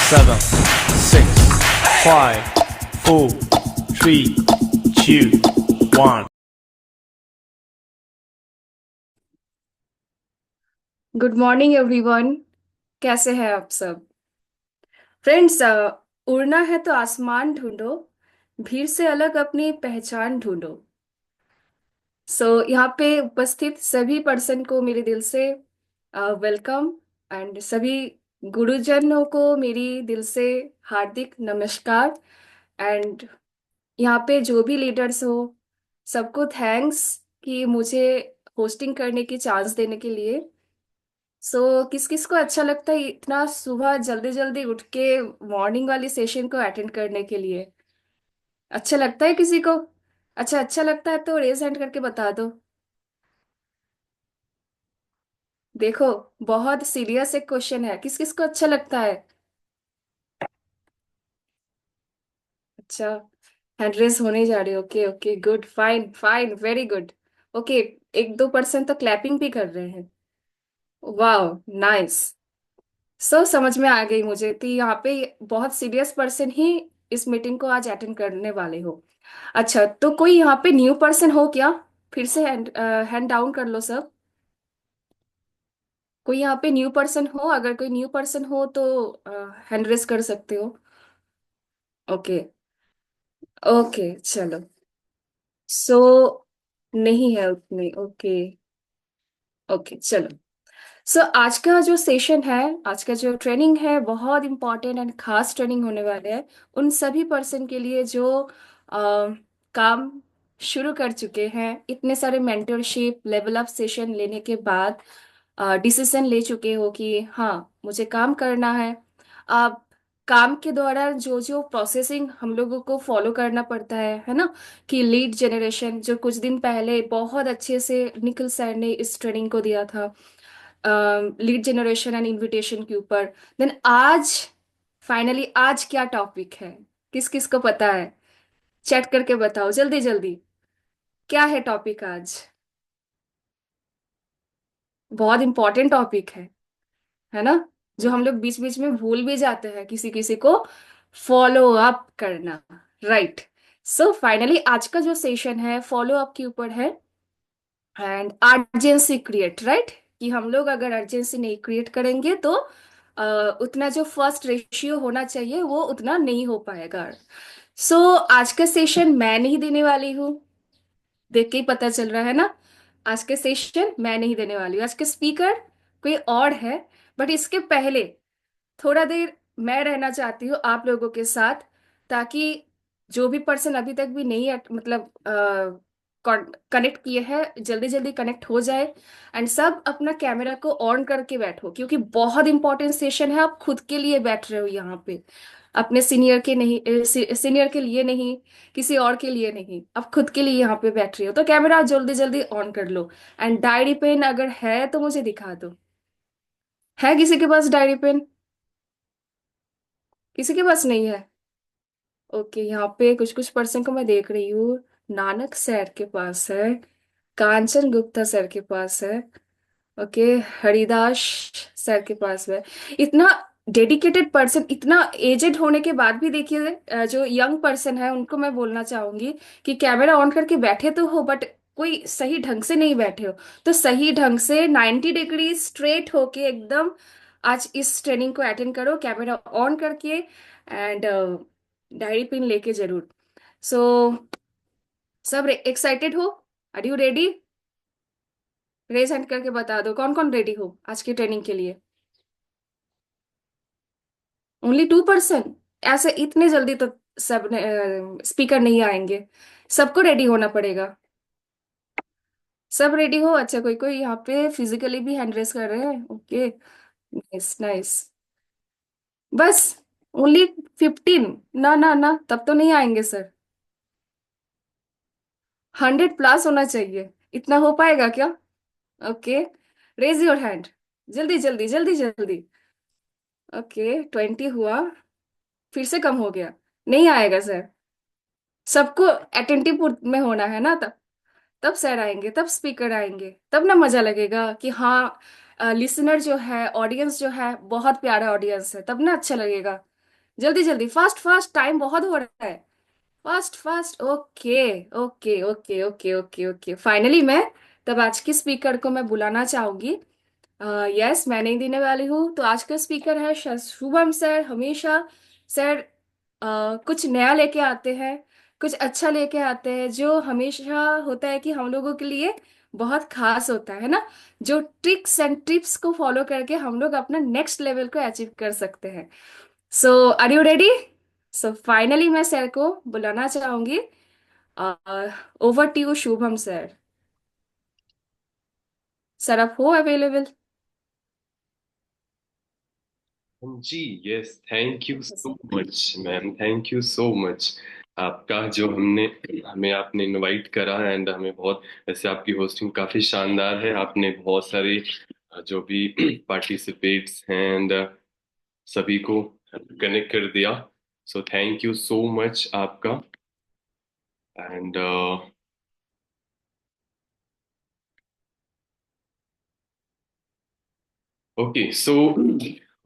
seven, six, five, four, three, two, one. Good morning everyone. कैसे हैं आप सब? फ्रेंड्स, उड़ना है तो आसमान ढूंढो, भीड़ से अलग अपनी पहचान ढूंढो। यहाँ पे उपस्थित सभी पर्सन को मेरे दिल से वेलकम, एंड सभी गुरुजनों को मेरी दिल से हार्दिक नमस्कार। एंड यहाँ पे जो भी लीडर्स हो, सबको थैंक्स कि मुझे होस्टिंग करने की चांस देने के लिए। किस किस को अच्छा लगता है इतना सुबह जल्दी जल्दी उठ के मॉर्निंग वाली सेशन को अटेंड करने के लिए? अच्छा लगता है किसी को? अच्छा लगता है तो रेज हैंड करके बता दो। देखो, बहुत सीरियस एक क्वेश्चन है, किस किस को अच्छा लगता है? अच्छा, हैंड रेज होने जा रहे हो। Okay okay, good, fine fine, very good. Okay, एक दो परसेंट तो क्लैपिंग भी कर रहे हैं। वाह, नाइस। समझ में आ गई मुझे, तो यहाँ पे बहुत सीरियस पर्सन ही इस मीटिंग को आज अटेंड करने वाले हो। अच्छा, तो कोई यहाँ पे न्यू पर्सन हो क्या? फिर से हैंड डाउन कर लो सब। कोई यहाँ पे न्यू पर्सन हो? अगर कोई न्यू पर्सन हो तो हैंड रेस कर सकते हो। ओके ओके, चलो। सो नहीं है उतने। ओके ओके, चलो। आज का जो सेशन है, आज का जो ट्रेनिंग है, बहुत इंपॉर्टेंट एंड खास ट्रेनिंग होने वाले हैं उन सभी पर्सन के लिए जो काम शुरू कर चुके हैं, इतने सारे मेंटरशिप लेवल अप सेशन लेने के बाद डिसीजन ले चुके हो कि हाँ, मुझे काम करना है। आप काम के दौरान जो जो प्रोसेसिंग हम लोगों को फॉलो करना पड़ता है ना, कि लीड जनरेशन जो कुछ दिन पहले बहुत अच्छे से निखिल सर ने इस ट्रेनिंग को दिया था, लीड जनरेशन एंड इनविटेशन के ऊपर। देन आज फाइनली आज क्या टॉपिक है, किस किस को पता है? चैट करके बताओ जल्दी जल्दी, क्या है टॉपिक आज? बहुत इंपॉर्टेंट टॉपिक है ना, जो हम लोग बीच बीच में भूल भी जाते हैं किसी किसी को फॉलो अप करना। राइट। फाइनली आज का जो सेशन है फॉलो अप के ऊपर है, एंड अर्जेंसी क्रिएट, राइट। कि हम लोग अगर अर्जेंसी नहीं क्रिएट करेंगे तो उतना जो फर्स्ट रेशियो होना चाहिए वो उतना नहीं हो पाएगा। आज का सेशन मैं नहीं देने वाली हूँ, देख के ही पता चल रहा है ना। आज के सेशन मैं नहीं देने वाली हूँ, आज के स्पीकर कोई और है। बट इसके पहले थोड़ा देर मैं रहना चाहती हूँ आप लोगों के साथ, ताकि जो भी पर्सन अभी तक भी नहीं मतलब कनेक्ट किए हैं, जल्दी जल्दी कनेक्ट हो जाए। एंड सब अपना कैमरा को ऑन करके बैठो, क्योंकि बहुत इंपॉर्टेंट सेशन है। आप खुद के लिए बैठ रहे हो यहाँ पे, अपने सीनियर के नहीं, सीनियर के लिए नहीं, किसी और के लिए नहीं, आप खुद के लिए यहाँ पे बैठ रहे हो। तो कैमरा जल्दी जल्दी ऑन कर लो। एंड डायरी पेन अगर है तो मुझे दिखा दो। है किसी के पास डायरी पेन? किसी के पास नहीं है? ओके, यहाँ पे कुछ कुछ पर्सन को मैं देख रही हूँ। नानक सर के पास है, कांचन गुप्ता सर के पास है, ओके, हरिदास सर के पास है। इतना डेडिकेटेड पर्सन, इतना एजेड होने के बाद भी देखिए, जो यंग पर्सन है उनको मैं बोलना चाहूंगी कि कैमरा ऑन करके बैठे तो हो, बट कोई सही ढंग से नहीं बैठे हो। तो सही ढंग से 90 डिग्री स्ट्रेट होके एकदम आज इस ट्रेनिंग को अटेंड करो, कैमरा ऑन करके। एंड डायरी पिन लेके जरूर। सो सब एक्साइटेड हो? Are you ready? Raise hand करके बता दो कौन कौन रेडी हो आज की ट्रेनिंग के लिए। ओनली 2%? ऐसे इतने जल्दी तो सब स्पीकर नहीं आएंगे, सबको रेडी होना पड़ेगा। सब रेडी हो? अच्छा, कोई कोई यहाँ पे फिजिकली भी हैंड रेस कर रहे हैं। Okay, nice nice. बस ओनली 15? ना ना ना, तब तो नहीं आएंगे सर। 100+ होना चाहिए, इतना हो पाएगा क्या? ओके, रेज योर हैंड, जल्दी जल्दी जल्दी जल्दी। ओके, 20 हुआ, फिर से कम हो गया। नहीं आएगा सर, सबको अटेंटिव में होना है ना। तब तब सर आएंगे, तब स्पीकर आएंगे, तब ना मजा लगेगा कि हाँ, लिसनर जो है, ऑडियंस जो है, बहुत प्यारा ऑडियंस है, तब ना अच्छा लगेगा। जल्दी जल्दी, फास्ट फास्ट, टाइम बहुत हो रहा है। Fast fast. Okay okay okay okay okay okay, finally मैं तब आज के स्पीकर को मैं बुलाना चाहूंगी। यस, मैं नहीं देने वाली हूँ। तो आज का स्पीकर है शुभम सर। हमेशा सर कुछ नया लेके आते हैं, कुछ अच्छा लेके आते हैं, जो हमेशा होता है कि हम लोगों के लिए बहुत खास होता है ना, जो ट्रिक्स एंड टिप्स को फॉलो करके हम लोग अपना नेक्स्ट लेवल को अचीव कर सकते हैं। So are you ready? So finally मैं सर को बुलाना चाहूंगी। Over to you Shubham sir. Sir आप हो अवेलेबल? जी, yes, thank you so much ma'am, thank you so much. आपका जो हमने हमें आपने इनवाइट करा एंड हमें बहुत, वैसे आपकी होस्टिंग काफी शानदार है। आपने बहुत सारे जो भी पार्टिसिपेट्स हैं एंड सभी को कनेक्ट कर दिया। सो थैंक यू सो मच आपका। एंड ओके, सो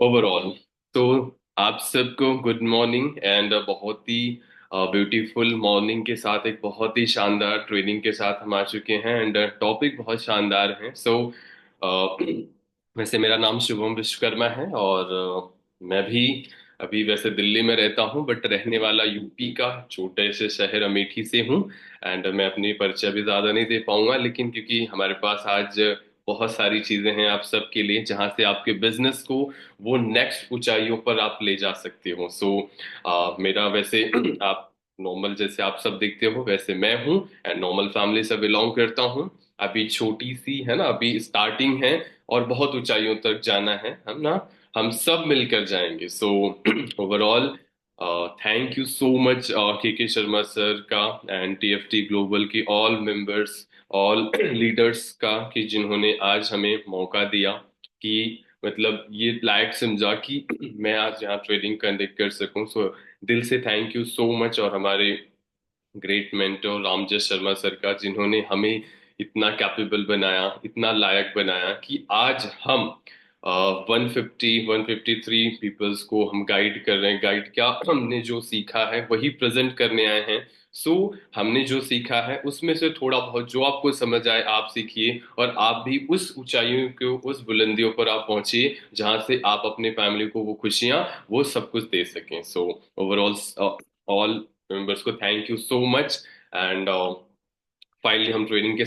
ओवरऑल, तो आप सबको गुड मॉर्निंग एंड बहुत ही ब्यूटीफुल मॉर्निंग के साथ एक बहुत ही शानदार ट्रेनिंग के साथ हम आ चुके हैं एंड टॉपिक बहुत शानदार है। सो वैसे मेरा नाम शुभम विश्वकर्मा है और मैं भी अभी वैसे दिल्ली में रहता हूँ, बट रहने वाला यूपी का छोटे से शहर अमेठी से हूँ। एंड मैं अपनी परिचय भी ज्यादा नहीं दे पाऊंगा, लेकिन क्योंकि हमारे पास आज बहुत सारी चीजें हैं आप सबके लिए, जहां से आपके बिजनेस को वो नेक्स्ट ऊंचाइयों पर आप ले जा सकते हो। सो मेरा वैसे आप नॉर्मल जैसे आप सब देखते हो वैसे मैं हूँ एंड नॉर्मल फैमिली से बिलोंग करता हूँ। अभी छोटी सी है ना, अभी स्टार्टिंग है और बहुत ऊंचाइयों तक जाना है हम ना, हम सब मिलकर जाएंगे। So overall thank you so much के शर्मा सर का एंड टीएफटी ग्लोबल की ऑल मेंबर्स, ऑल लीडर्स का, कि जिन्होंने आज हमें मौका दिया कि मतलब ये लायक समझा कि मैं आज यहाँ ट्रेडिंग कंडक्ट कर सकूं। सो दिल से थैंक यू सो मच। और हमारे great mentor Ramjas Sharma sir का, जिन्होंने हमें इतना कैपेबल बनाया, इतना लायक बनाया कि आज हम 153 पीपल्स को हम गाइड कर रहे हैं। गाइड क्या, हमने जो सीखा है वही प्रेजेंट करने आए हैं। सो हमने जो सीखा है उसमें से थोड़ा बहुत जो आपको समझ आए आप सीखिए, और आप भी उस ऊंचाइयों को, उस बुलंदियों पर आप पहुंचिए जहां से आप अपने फैमिली को वो खुशियां, वो सब कुछ दे सकें। सो ओवरऑल ऑल मेंबर्स को thank you so much. And finally हम ट्रेनिंग के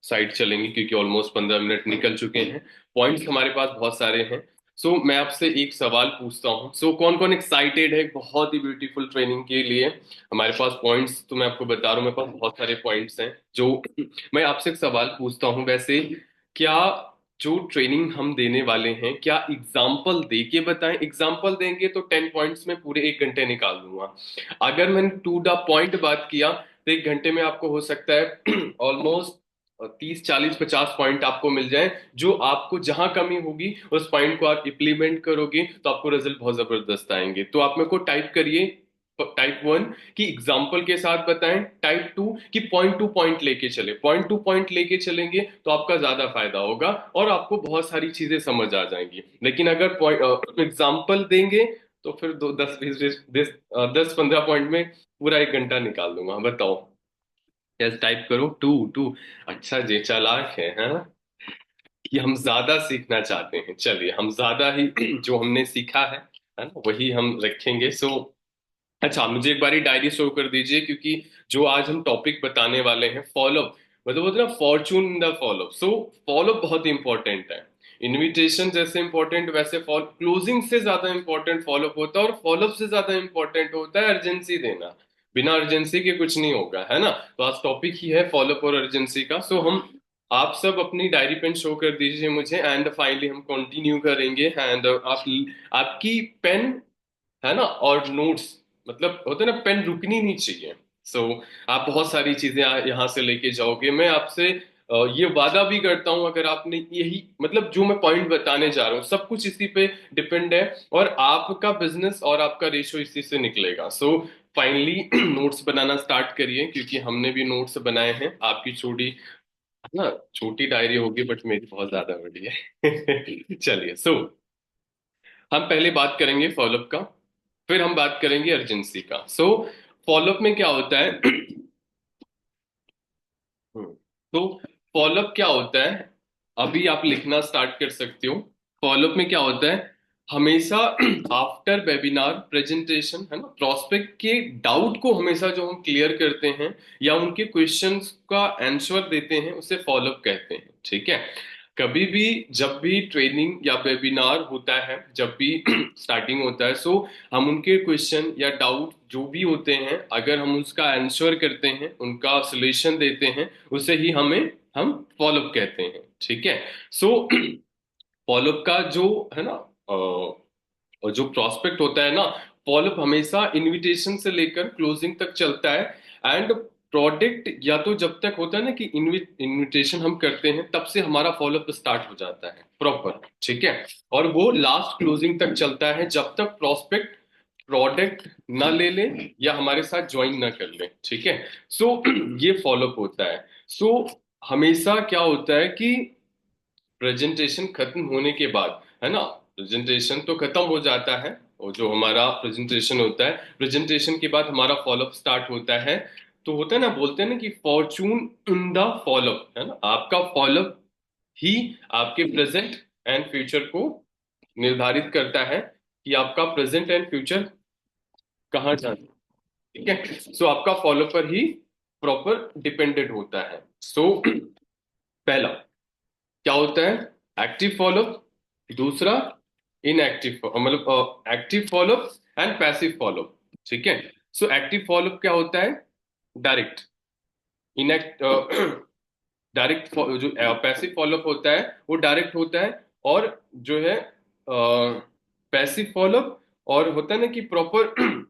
साइड चलेंगे, क्योंकि ऑलमोस्ट 15 मिनट निकल चुके हैं। पॉइंट्स हमारे पास बहुत सारे हैं। सो मैं आपसे एक सवाल पूछता हूँ। सो कौन कौन एक्साइटेड है एक बहुत ही ब्यूटीफुल ट्रेनिंग के लिए? हमारे पास पॉइंट्स तो मैं आपको बता रहा हूँ, मेरे पास बहुत सारे पॉइंट्स हैं जो मैं आपसे एक सवाल पूछता हूँ। वैसे क्या जो ट्रेनिंग हम देने वाले हैं, क्या एग्जाम्पल दे के बताएं? एग्जाम्पल देंगे तो 10 पॉइंट्स में पूरे 1 घंटे निकाल दूंगा। अगर मैंने टू द पॉइंट बात किया तो 1 घंटे में आपको हो सकता है ऑलमोस्ट 30 40 50 पॉइंट आपको मिल जाए, जो आपको जहां कमी होगी उस पॉइंट को आप इम्प्लीमेंट करोगे तो आपको रिजल्ट बहुत जबरदस्त आएंगे। तो आप मेरे को टाइप करिए, टाइप 1 कि एग्जाम्पल के साथ बताएं, टाइप 2 कि पॉइंट टू पॉइंट लेके चले। पॉइंट टू पॉइंट लेके चलेंगे तो आपका ज्यादा फायदा होगा और आपको बहुत सारी चीजें समझ आ जाएंगी। लेकिन अगर एग्जाम्पल देंगे तो फिर 10 15 पॉइंट में पूरा 1 घंटा निकाल दूंगा। बताओ, यस टाइप करो, टू टू। अच्छा जी, चालाक है हाँ, कि हम ज्यादा सीखना चाहते हैं। चलिए हम ज्यादा ही जो हमने सीखा है ना, वही हम रखेंगे। सो अच्छा, मुझे एक बारी डायरी शो कर दीजिए, क्योंकि जो आज हम टॉपिक बताने वाले हैं, फॉलोअप, मतलब होता है ना Fortune in the follow up. So follow up बहुत इंपॉर्टेंट है। इनविटेशन जैसे इंपॉर्टेंट, वैसे क्लोजिंग से ज्यादा इंपॉर्टेंट फॉलोअप होता है, और फॉलोअप से ज्यादा इंपॉर्टेंट होता है अर्जेंसी देना। बिना अर्जेंसी के कुछ नहीं होगा, है ना। तो आज टॉपिक ही है फॉलोअप और अर्जेंसी का। सो हम, आप सब अपनी डायरी पेन शो कर दीजिए मुझे, एंड फाइनली हम कंटिन्यू करेंगे। एंड आप, आपकी पेन है ना और नोट्स, मतलब होता है ना, पेन रुकनी नहीं चाहिए। सो आप बहुत सारी चीजें यहाँ से लेके जाओगे। मैं आपसे ये वादा भी करता हूं, अगर आपने यही, मतलब जो मैं पॉइंट बताने जा रहा हूँ सब कुछ इसी पे डिपेंड है, और आपका बिजनेस और आपका रेशो इसी से निकलेगा। सो फाइनली नोट्स बनाना स्टार्ट करिए, क्योंकि हमने भी नोट्स बनाए हैं। आपकी छोटी है ना, छोटी डायरी होगी, बट मेरी बहुत ज्यादा बड़ी है। चलिए, सो हम पहले बात करेंगे फॉलोअप का, फिर हम बात करेंगे अर्जेंसी का। सो फॉलोअप में क्या होता है? तो फॉलोअप क्या होता है, अभी आप लिखना स्टार्ट कर सकते हो। फॉलोअप में क्या होता है, हमेशा आफ्टर वेबिनार प्रेजेंटेशन, है ना, प्रोस्पेक्ट के डाउट को हमेशा जो हम क्लियर करते हैं या उनके क्वेश्चंस का आंसर देते हैं, उसे फॉलोअप कहते हैं। ठीक है, कभी भी जब भी ट्रेनिंग या वेबिनार होता है, जब भी स्टार्टिंग होता है, सो हम उनके क्वेश्चन या डाउट जो भी होते हैं, अगर हम उसका आंसर करते हैं, उनका सॉल्यूशन देते हैं, उसे ही हम फॉलोअप कहते हैं। ठीक है, सो फॉलोअप का जो है ना, जो प्रोस्पेक्ट होता है ना, फॉलोअप हमेशा इनविटेशन से लेकर क्लोजिंग तक चलता है। एंड प्रोडक्ट या तो जब तक होता है ना कि इनविटेशन हम करते हैं, तब से हमारा फॉलोअप स्टार्ट हो जाता है प्रॉपर। ठीक है, और वो लास्ट क्लोजिंग तक चलता है, जब तक प्रोस्पेक्ट प्रोडक्ट ना ले ले या हमारे साथ ज्वाइन ना कर ले। ठीक है, सो ये फॉलोअप होता है। सो हमेशा क्या होता है कि प्रेजेंटेशन खत्म होने के बाद, है ना, प्रेजेंटेशन तो खत्म हो जाता है, और जो हमारा प्रेजेंटेशन होता है, प्रेजेंटेशन के बाद हमारा फॉलोअप स्टार्ट होता है। तो होता है ना, बोलते हैं ना कि फॉर्चून इन द फॉलोअप, है ना, आपका फॉलोअप ही आपके प्रेजेंट एंड फ्यूचर को निर्धारित करता है कि आपका प्रेजेंट एंड फ्यूचर कहाँ जाना है। ठीक है, सो आपका फॉलो पर ही प्रॉपर डिपेंडेंट होता है। सो पहला क्या होता है, एक्टिव फॉलोअप। दूसरा इनएक्टिव, मतलब active follow up and passive follow up. ठीक है, सो एक्टिव फॉलोअप क्या होता है, डायरेक्ट। इनएक्ट डायरेक्ट जो पैसिव फॉलोअप होता है वो डायरेक्ट होता है, और जो है पैसिव फॉलोअप और होता है ना कि प्रॉपर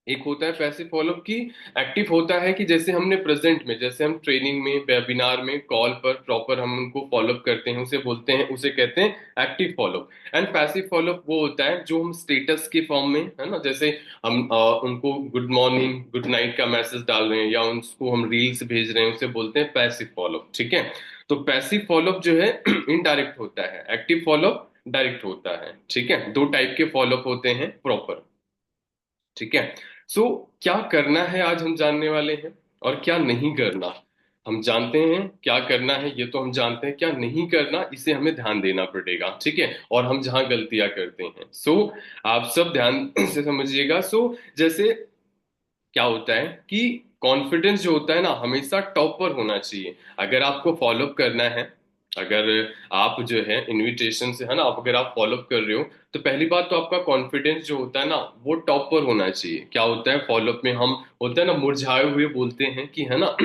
एक होता है पैसिव फॉलोअप की एक्टिव होता है कि जैसे हमने प्रेजेंट में, जैसे हम ट्रेनिंग में, वेबिनार में, कॉल पर प्रॉपर हम उनको फॉलोअप करते हैं, उसे बोलते हैं, उसे कहते हैं active follow up. And passive follow up वो होता है जो हम स्टेटस के फॉर्म में, है ना, जैसे हम उनको गुड मॉर्निंग गुड नाइट का मैसेज डाल रहे हैं या उनको हम रील्स भेज रहे हैं, उसे बोलते हैं पैसिव फॉलोअप। ठीक है, तो पैसिव फॉलोअप जो है इनडायरेक्ट होता है, एक्टिव फॉलोअप डायरेक्ट होता है। ठीक है, दो टाइप के फॉलोअप होते हैं प्रॉपर। ठीक है, सो क्या करना है आज हम जानने वाले हैं, और क्या नहीं करना। हम जानते हैं क्या करना है, ये तो हम जानते हैं, क्या नहीं करना इसे हमें ध्यान देना पड़ेगा। ठीक है, और हम जहां गलतियां करते हैं, सो आप सब ध्यान से समझिएगा। सो जैसे क्या होता है कि कॉन्फिडेंस जो होता है ना, हमेशा टॉप पर होना चाहिए। अगर आपको फॉलोअप करना है, अगर आप जो है इनविटेशन से, है ना, आप अगर आप फॉलोअप कर रहे हो, तो पहली बात तो आपका कॉन्फिडेंस जो होता है ना, वो टॉप पर होना चाहिए। क्या होता है फॉलोअप में, हम होता है ना मुरझाए हुए बोलते हैं कि, है ना,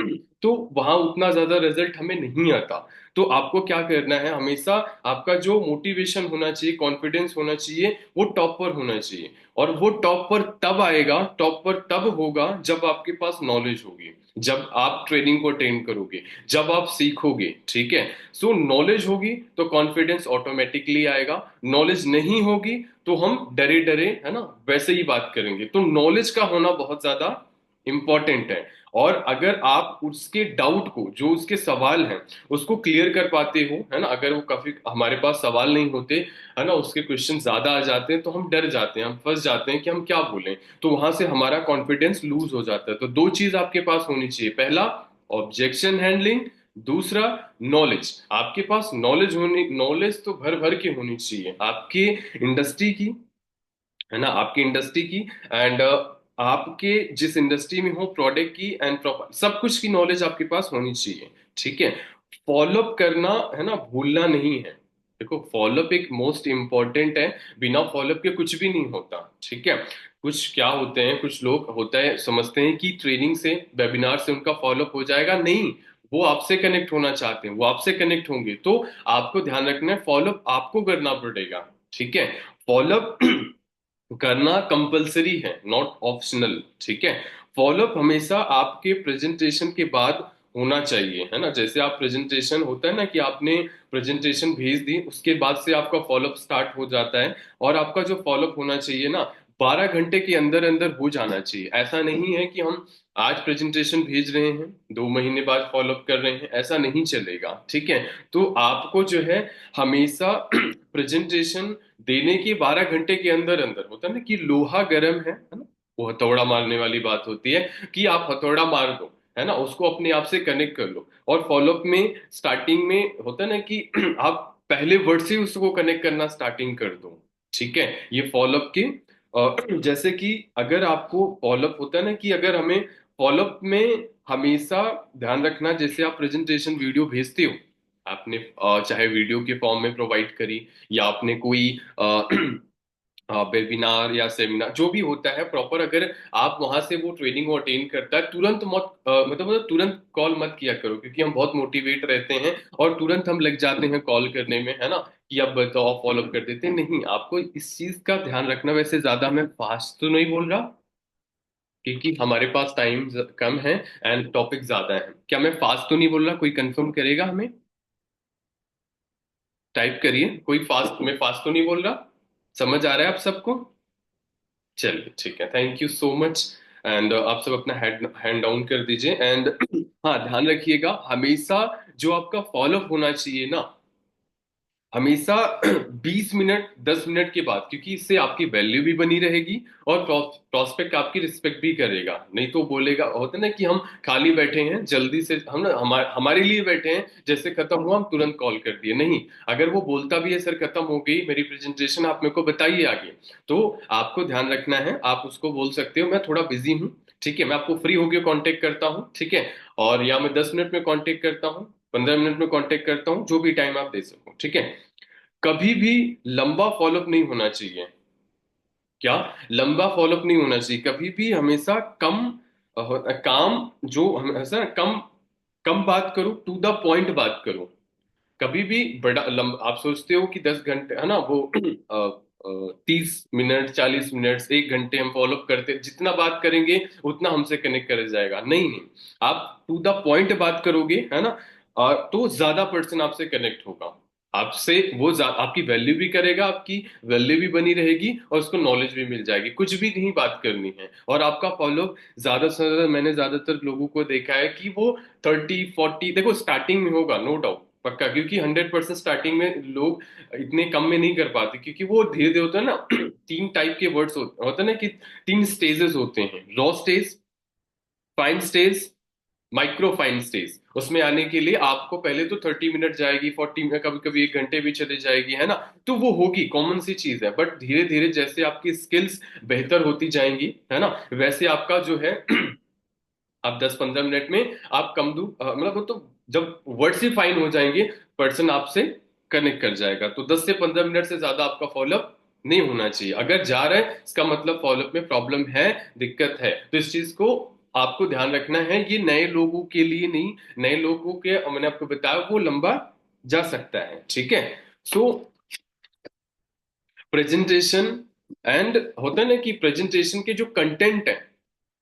तो वहां उतना ज्यादा रिजल्ट हमें नहीं आता। तो आपको क्या करना है, हमेशा आपका जो मोटिवेशन होना चाहिए, कॉन्फिडेंस होना चाहिए, वो टॉप पर होना चाहिए। और वो टॉप पर तब आएगा, टॉप पर तब होगा जब आपके पास नॉलेज होगी, जब आप ट्रेनिंग को अटेंड करोगे, जब आप सीखोगे। ठीक है, सो नॉलेज होगी तो कॉन्फिडेंस ऑटोमेटिकली आएगा। नॉलेज नहीं होगी तो हम डरे डरे, है ना, वैसे ही बात करेंगे। तो नॉलेज का होना बहुत ज्यादा इंपॉर्टेंट है। और अगर आप उसके डाउट को, जो उसके सवाल हैं, उसको क्लियर कर पाते हो, है ना, अगर वो काफी हमारे पास सवाल नहीं होते, है ना, उसके क्वेश्चन ज्यादा आ जाते हैं, तो हम डर जाते हैं, हम फंस जाते हैं कि हम क्या बोलें। तो वहां से हमारा कॉन्फिडेंस लूज हो जाता है। तो दो चीज आपके पास होनी चाहिए, पहला ऑब्जेक्शन हैंडलिंग, दूसरा नॉलेज। आपके पास नॉलेज होनी, नॉलेज तो भर भर के होनी चाहिए आपके इंडस्ट्री की, है ना, आपकी इंडस्ट्री की। एंड आपके जिस इंडस्ट्री में हो, प्रोडक्ट की एंड सब कुछ की नॉलेज आपके पास होनी चाहिए। ठीक है, फॉलोअप करना, है ना, भूलना नहीं है। देखो, फॉलोअप एक मोस्ट इंपॉर्टेंट है, बिना फॉलोअप के कुछ भी नहीं होता। ठीक है, कुछ क्या होते हैं, कुछ लोग होता है समझते हैं कि ट्रेनिंग से, वेबिनार से उनका फॉलोअप हो जाएगा। नहीं, वो आपसे कनेक्ट होना चाहते हैं, वो आपसे कनेक्ट होंगे, तो आपको ध्यान रखना है, फॉलोअप आपको करना पड़ेगा। ठीक है, फॉलोअप करना कंपलसरी है, नॉट ऑप्शनल। ठीक है, फॉलोअप हमेशा आपके प्रेजेंटेशन के बाद होना चाहिए, है ना। जैसे आप प्रेजेंटेशन होता है ना कि आपने प्रेजेंटेशन भेज दी, उसके बाद से आपका फॉलोअप स्टार्ट हो जाता है। और आपका जो फॉलोअप होना चाहिए ना, 12 घंटे के अंदर अंदर हो जाना चाहिए। ऐसा नहीं है कि हम आज प्रेजेंटेशन भेज रहे हैं 2 महीने बाद फॉलोअप कर रहे हैं, ऐसा नहीं चलेगा, ठीक है। तो आपको जो है हमेशा प्रेजेंटेशन देने के 12 घंटे के अंदर अंदर, होता है ना कि लोहा गर्म है ना, वो हथौड़ा मारने वाली बात होती है कि आप हथौड़ा मार दो, है ना, उसको अपने आप से कनेक्ट कर लो। और फॉलोअप में स्टार्टिंग में होता है ना कि आप पहले वर्ड से उसको कनेक्ट करना स्टार्टिंग कर दो, ठीक है। ये फॉलोअप के जैसे कि अगर आपको फॉलोअप होता है ना कि अगर हमें फॉलोअप में हमेशा ध्यान रखना, जैसे आप प्रेजेंटेशन वीडियो भेजते हो, आपने चाहे वीडियो के फॉर्म में प्रोवाइड करी, या आपने कोई वेबिनार या सेमिनार जो भी होता है प्रॉपर, अगर आप वहां से वो ट्रेनिंग अटेंड करता है, तुरंत मत मतलब तुरंत कॉल मत किया करो, क्योंकि हम बहुत मोटिवेट रहते हैं और तुरंत हम लग जाते हैं कॉल करने में, है ना, कि अब बताओ फॉलो अप कर देते हैं। नहीं, आपको इस चीज का ध्यान रखना। वैसे ज्यादा मैं फास्ट तो नहीं बोल रहा, क्योंकि हमारे पास टाइम कम है एंड टॉपिक ज्यादा है। क्या मैं फास्ट तो नहीं बोल रहा? कोई कंफर्म करेगा हमें? टाइप करिए कोई, फास्ट, मैं फास्ट तो नहीं बोल रहा? समझ आ रहा है आप सबको? चलिए ठीक है, thank you so much. And आप सब अपना हैंड हैंड डाउन कर दीजिए। एंड हाँ, ध्यान रखिएगा हमेशा जो आपका फॉलोअप होना चाहिए ना, हमेशा 20 मिनट 10 मिनट के बाद, क्योंकि इससे आपकी वैल्यू भी बनी रहेगी और प्रोस्पेक्ट आपकी रिस्पेक्ट भी करेगा। नहीं तो बोलेगा, होता है ना कि हम खाली बैठे हैं, जल्दी से हम ना हमारे लिए बैठे हैं, जैसे खत्म हुआ हम तुरंत कॉल कर दिए। नहीं, अगर वो बोलता भी है सर खत्म हो गई मेरी प्रेजेंटेशन, आप मेरे को बताइए आगे, तो आपको ध्यान रखना है, आप उसको बोल सकते हो मैं थोड़ा बिजी हूँ, ठीक है, मैं आपको फ्री होके कांटेक्ट करता हूँ, ठीक है। और या मैं 10 मिनट में कांटेक्ट करता हूँ, 15 मिनट में कांटेक्ट करता हूँ, जो भी टाइम आप दे सको, ठीक है। कभी भी लंबा फॉलोअप नहीं होना चाहिए। क्या? लंबा फॉलोअप नहीं होना चाहिए कभी भी। हमेशा कम काम, जो हमेशा कम कम बात करो, टू द पॉइंट बात करो। कभी भी आप सोचते हो कि 10 घंटे, है ना, वो 30 मिनट 40 मिनट 1 घंटे हम फॉलोअप करते, जितना बात करेंगे उतना हमसे कनेक्ट कर जाएगा। नहीं नहीं, आप टू द पॉइंट बात करोगे, है ना, तो ज्यादा पर्सन आपसे कनेक्ट होगा, आपसे वो आपकी वैल्यू भी करेगा, आपकी वैल्यू भी बनी रहेगी और उसको नॉलेज भी मिल जाएगी। कुछ भी नहीं बात करनी है, और आपका फॉलोअप ज्यादा से ज्यादा, मैंने ज्यादातर लोगों को देखा है कि वो 30 40, देखो स्टार्टिंग में होगा नो डाउट पक्का, क्योंकि 100% स्टार्टिंग में लोग इतने कम में नहीं कर पाते, क्योंकि वो धीरे धीरे होता है ना 3 टाइप के वर्ड्स होते हैं ना कि 3 स्टेजेस होते हैं, raw stage, fine stage, micro fine stage. उसमें आने के लिए आपको पहले तो 30 मिनट जाएगी, 40 में कभी कभी 1 घंटे भी चले जाएगी, है ना, तो वो होगी, कॉमन सी चीज है। बट धीरे धीरे जैसे आपकी स्किल्स बेहतर होती जाएंगी, है ना, वैसे आपका जो है आप 10 15 मिनट में आप मतलब वो तो जब वर्ड्स ही फाइन हो जाएंगे, पर्सन आपसे कनेक्ट कर जाएगा। तो 10 से 15 मिनट से ज्यादा आपका फॉलोअप नहीं होना चाहिए। अगर जा रहा है इसका मतलब फॉलोअप में प्रॉब्लम है, दिक्कत है, तो इस चीज को आपको ध्यान रखना है। ये नए लोगों के लिए नहीं, नए लोगों के मैंने आपको बताया वो लंबा जा सकता है, ठीक है। सो प्रेजेंटेशन एंड होता है ना कि प्रेजेंटेशन के जो कंटेंट है,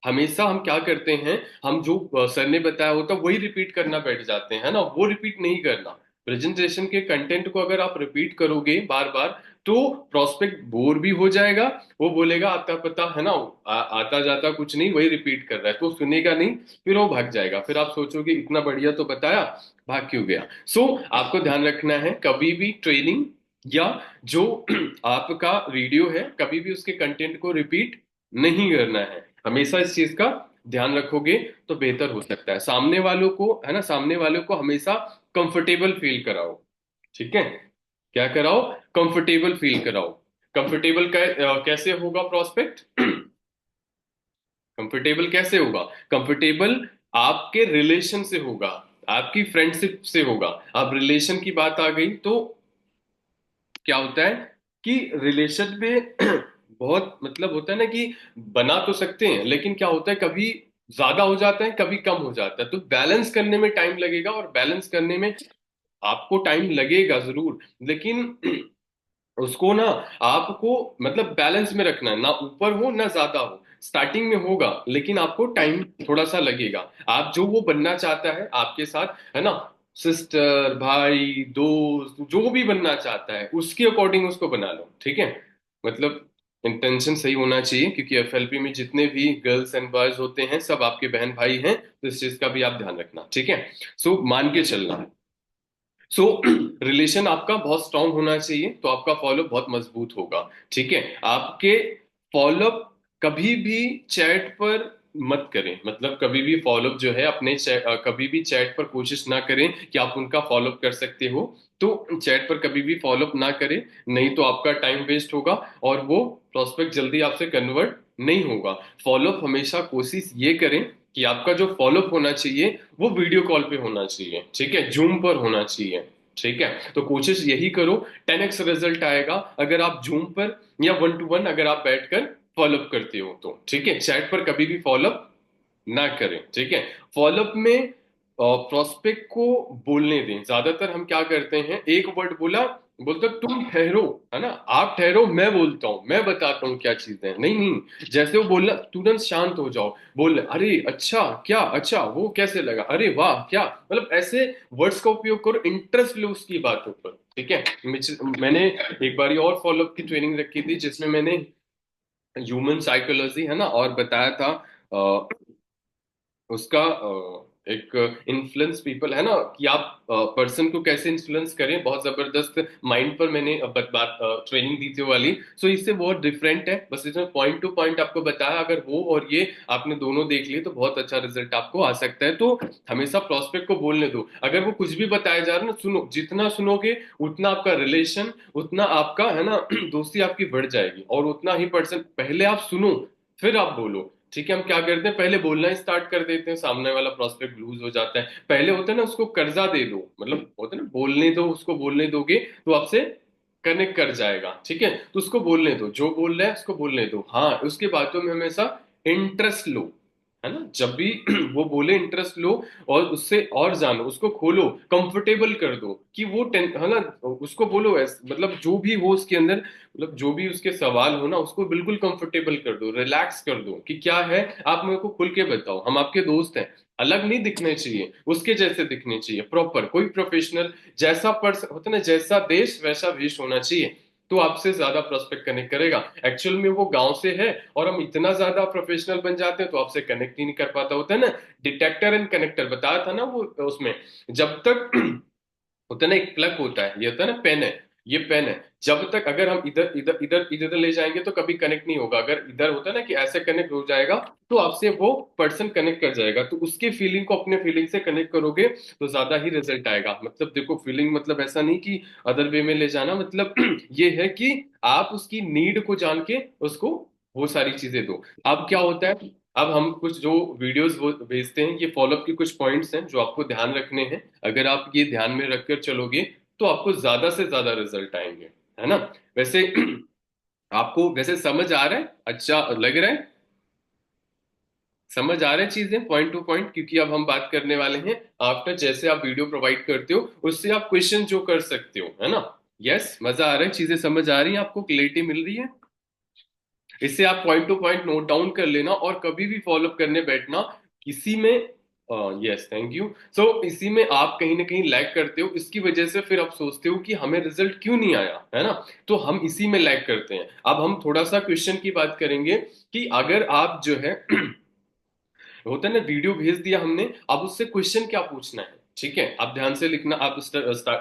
हमेशा हम क्या करते हैं, हम जो सर ने बताया होता वही रिपीट करना बैठ जाते हैं, है ना, वो रिपीट नहीं करना। प्रेजेंटेशन के कंटेंट को अगर आप रिपीट करोगे बार बार, तो प्रोस्पेक्ट बोर भी हो जाएगा, वो बोलेगा आता पता है ना, आता जाता कुछ नहीं, वही रिपीट कर रहा है, तो सुनेगा नहीं, फिर वो भाग जाएगा, फिर आप सोचोगे इतना बढ़िया तो बताया, भाग क्यों गया। आपको ध्यान रखना है, कभी भी ट्रेनिंग या जो आपका वीडियो है, कभी भी उसके कंटेंट को रिपीट नहीं करना है। हमेशा इस चीज का ध्यान रखोगे तो बेहतर हो सकता है। सामने वालों को, है ना, सामने वालों को हमेशा कंफर्टेबल फील कराओ, ठीक है। क्या कराओ? कंफर्टेबल फील कराओ। कंफर्टेबल कैसे होगा प्रोस्पेक्ट? कंफर्टेबल कैसे होगा? कंफर्टेबल आपके रिलेशन से होगा, आपकी फ्रेंडशिप से होगा। अब रिलेशन की बात आ गई तो क्या होता है कि रिलेशन में बहुत मतलब होता है ना कि बना तो सकते हैं, लेकिन क्या होता है कभी ज्यादा हो जाता है, कभी कम हो जाता है, तो बैलेंस करने में टाइम लगेगा, और बैलेंस करने में आपको टाइम लगेगा जरूर, लेकिन उसको ना आपको मतलब बैलेंस में रखना है, ना ऊपर हो ना ज्यादा हो। स्टार्टिंग में होगा, लेकिन आपको टाइम थोड़ा सा लगेगा। आप जो वो बनना चाहता है आपके साथ, है ना, सिस्टर भाई दोस्त जो भी बनना चाहता है, उसके अकॉर्डिंग उसको बना लो, ठीक है। मतलब इंटेंशन सही होना चाहिए, क्योंकि एफएलपी में जितने भी गर्ल्स एंड बॉयज होते हैं सब आपके बहन भाई हैं, तो इस चीज का भी आप ध्यान रखना, ठीक है। सो मान के चलना। सो रिलेशन आपका बहुत स्ट्रांग होना चाहिए, तो आपका फॉलोअप बहुत मजबूत होगा, ठीक है। आपके फॉलोअप कभी भी चैट पर मत करें, मतलब कभी भी फॉलोअप जो है अपने कभी भी चैट पर कोशिश ना करें कि आप उनका फॉलोअप कर सकते हो। तो चैट पर कभी भी फॉलोअप ना करें, नहीं तो आपका टाइम वेस्ट होगा और वो प्रोस्पेक्ट जल्दी आपसे कन्वर्ट नहीं होगा। फॉलोअप हमेशा कोशिश ये करें कि आपका जो फॉलोअप होना चाहिए वो वीडियो कॉल पे होना चाहिए, ठीक है, जूम पर होना चाहिए, ठीक है। तो कोशिश यही करो, 10x रिजल्ट आएगा अगर आप जूम पर या 1 to 1 अगर आप बैठकर फॉलोअप करते हो तो, ठीक है। चैट पर कभी भी फॉलोअप ना करें, ठीक है। फॉलोअप में प्रोस्पेक्ट को बोलने दें। ज्यादातर हम क्या करते हैं, एक वर्ड बोला, बोलते तुम ठहरो, है ना, आप ठहरो, मैं बोलता हूं, मैं बताता हूँ क्या चीजें हैं। नहीं नहीं, जैसे वो बोलना तुरंत शांत हो जाओ, बोल अरे अच्छा क्या, अच्छा वो कैसे लगा, अरे वाह क्या, मतलब ऐसे वर्ड्स का उपयोग करो, इंटरेस्ट लो उसकी बातों पर, ठीक है। मैंने एक बारी और फॉलोअप की ट्रेनिंग रखी थी जिसमें मैंने ह्यूमन साइकोलॉजी, है ना, और बताया था उसका एक इन्फ्लुएंस पीपल, है ना, कि आप पर्सन को कैसे इन्फ्लुएंस करें, बहुत जबरदस्त माइंड पर मैंने बात ट्रेनिंग दी थी वो वाली। सो इससे बहुत डिफरेंट है, बस इसमें पॉइंट टू पॉइंट आपको बताया, अगर वो और ये आपने दोनों देख लिए तो बहुत अच्छा रिजल्ट आपको आ सकता है। तो हमेशा प्रोस्पेक्ट को बोलने दो, अगर वो कुछ भी बताया जा रहा है ना, सुनो, जितना सुनोगे उतना आपका रिलेशन, उतना आपका, है ना, दोस्ती आपकी बढ़ जाएगी, और उतना ही पर्सन, पहले आप सुनो फिर आप बोलो, ठीक है। हम क्या करते हैं, पहले बोलना स्टार्ट कर देते हैं, सामने वाला प्रोस्पेक्ट लूज हो जाता है। पहले होता है ना, उसको कर्जा दे दो, मतलब होता है ना, बोलने दो, उसको बोलने दोगे तो आपसे कनेक्ट कर जाएगा, ठीक है। तो उसको बोलने दो, जो बोल रहा है उसको बोलने दो, हाँ, उसके बातों में हमेशा इंटरेस्ट लो, है ना, जब भी वो बोले इंटरेस्ट लो, और उससे और जानो, उसको खोलो, कंफर्टेबल कर दो कि वो है ना, उसको बोलो मतलब जो भी हो उसके अंदर, मतलब जो भी उसके सवाल हो ना, उसको बिल्कुल कंफर्टेबल कर दो, रिलैक्स कर दो कि क्या है, आप मेरे को खुल के बताओ, हम आपके दोस्त हैं। अलग नहीं दिखने चाहिए, उसके जैसे दिखने चाहिए, प्रॉपर कोई प्रोफेशनल, जैसा पर्सन होता है ना, जैसा देश वैसा वेश होना चाहिए, तो आपसे ज्यादा प्रोस्पेक्ट कनेक्ट करेगा। एक्चुअल में वो गांव से है और हम इतना ज्यादा प्रोफेशनल बन जाते हैं तो आपसे कनेक्ट ही नहीं कर पाता, होता है ना, डिटेक्टर एंड कनेक्टर बताया था ना वो उसमें। जब तक होता है ना, एक प्लग होता है, ये होता है ना, पेन है, ये पेन है, जब तक अगर हम इधर इधर इधर इधर ले जाएंगे तो कभी कनेक्ट नहीं होगा, अगर इधर होता है ना कि ऐसे कनेक्ट हो जाएगा तो आपसे वो पर्सन कनेक्ट कर जाएगा, तो उसकी फीलिंग को अपने फीलिंग से कनेक्ट करोगे तो ज्यादा ही रिजल्ट आएगा। मतलब देखो, फीलिंग मतलब ऐसा नहीं कि अदर वे में ले जाना, मतलब ये है कि आप उसकी नीड को जान के उसको वो सारी चीजें दो। अब क्या होता है, अब हम कुछ जो वीडियोस वो भेजते हैं, ये फॉलोअप के कुछ पॉइंट्स हैं जो आपको ध्यान रखने हैं, अगर आप ये ध्यान में रखकर चलोगे तो आपको ज्यादा से ज्यादा रिजल्ट आएंगे, है ना। वैसे आपको वैसे समझ आ रहा है, अच्छा लग रहा है, समझ आ रहा है चीजें पॉइंट टू पॉइंट, क्योंकि अब हम बात करने वाले हैं आफ्टर, जैसे आप वीडियो प्रोवाइड करते हो उससे आप क्वेश्चन जो कर सकते हो, है ना। यस, मजा आ रहा है, चीजें समझ आ रही हैं आपको, क्लैरिटी मिल रही है। इससे आप point two point note down कर लेना, और कभी भी फॉलोअप करने बैठना किसी में, यस थैंक यू, सो इसी में आप कहीं ना कहीं लैग करते हो, इसकी वजह से फिर आप सोचते हो कि हमें रिजल्ट क्यों नहीं आया, है ना, तो हम इसी में लैग करते हैं। अब हम थोड़ा सा क्वेश्चन की बात करेंगे कि अगर आप जो है होता है ना, वीडियो भेज दिया हमने, अब उससे क्वेश्चन क्या पूछना है, ठीक है, आप ध्यान से लिखना, आप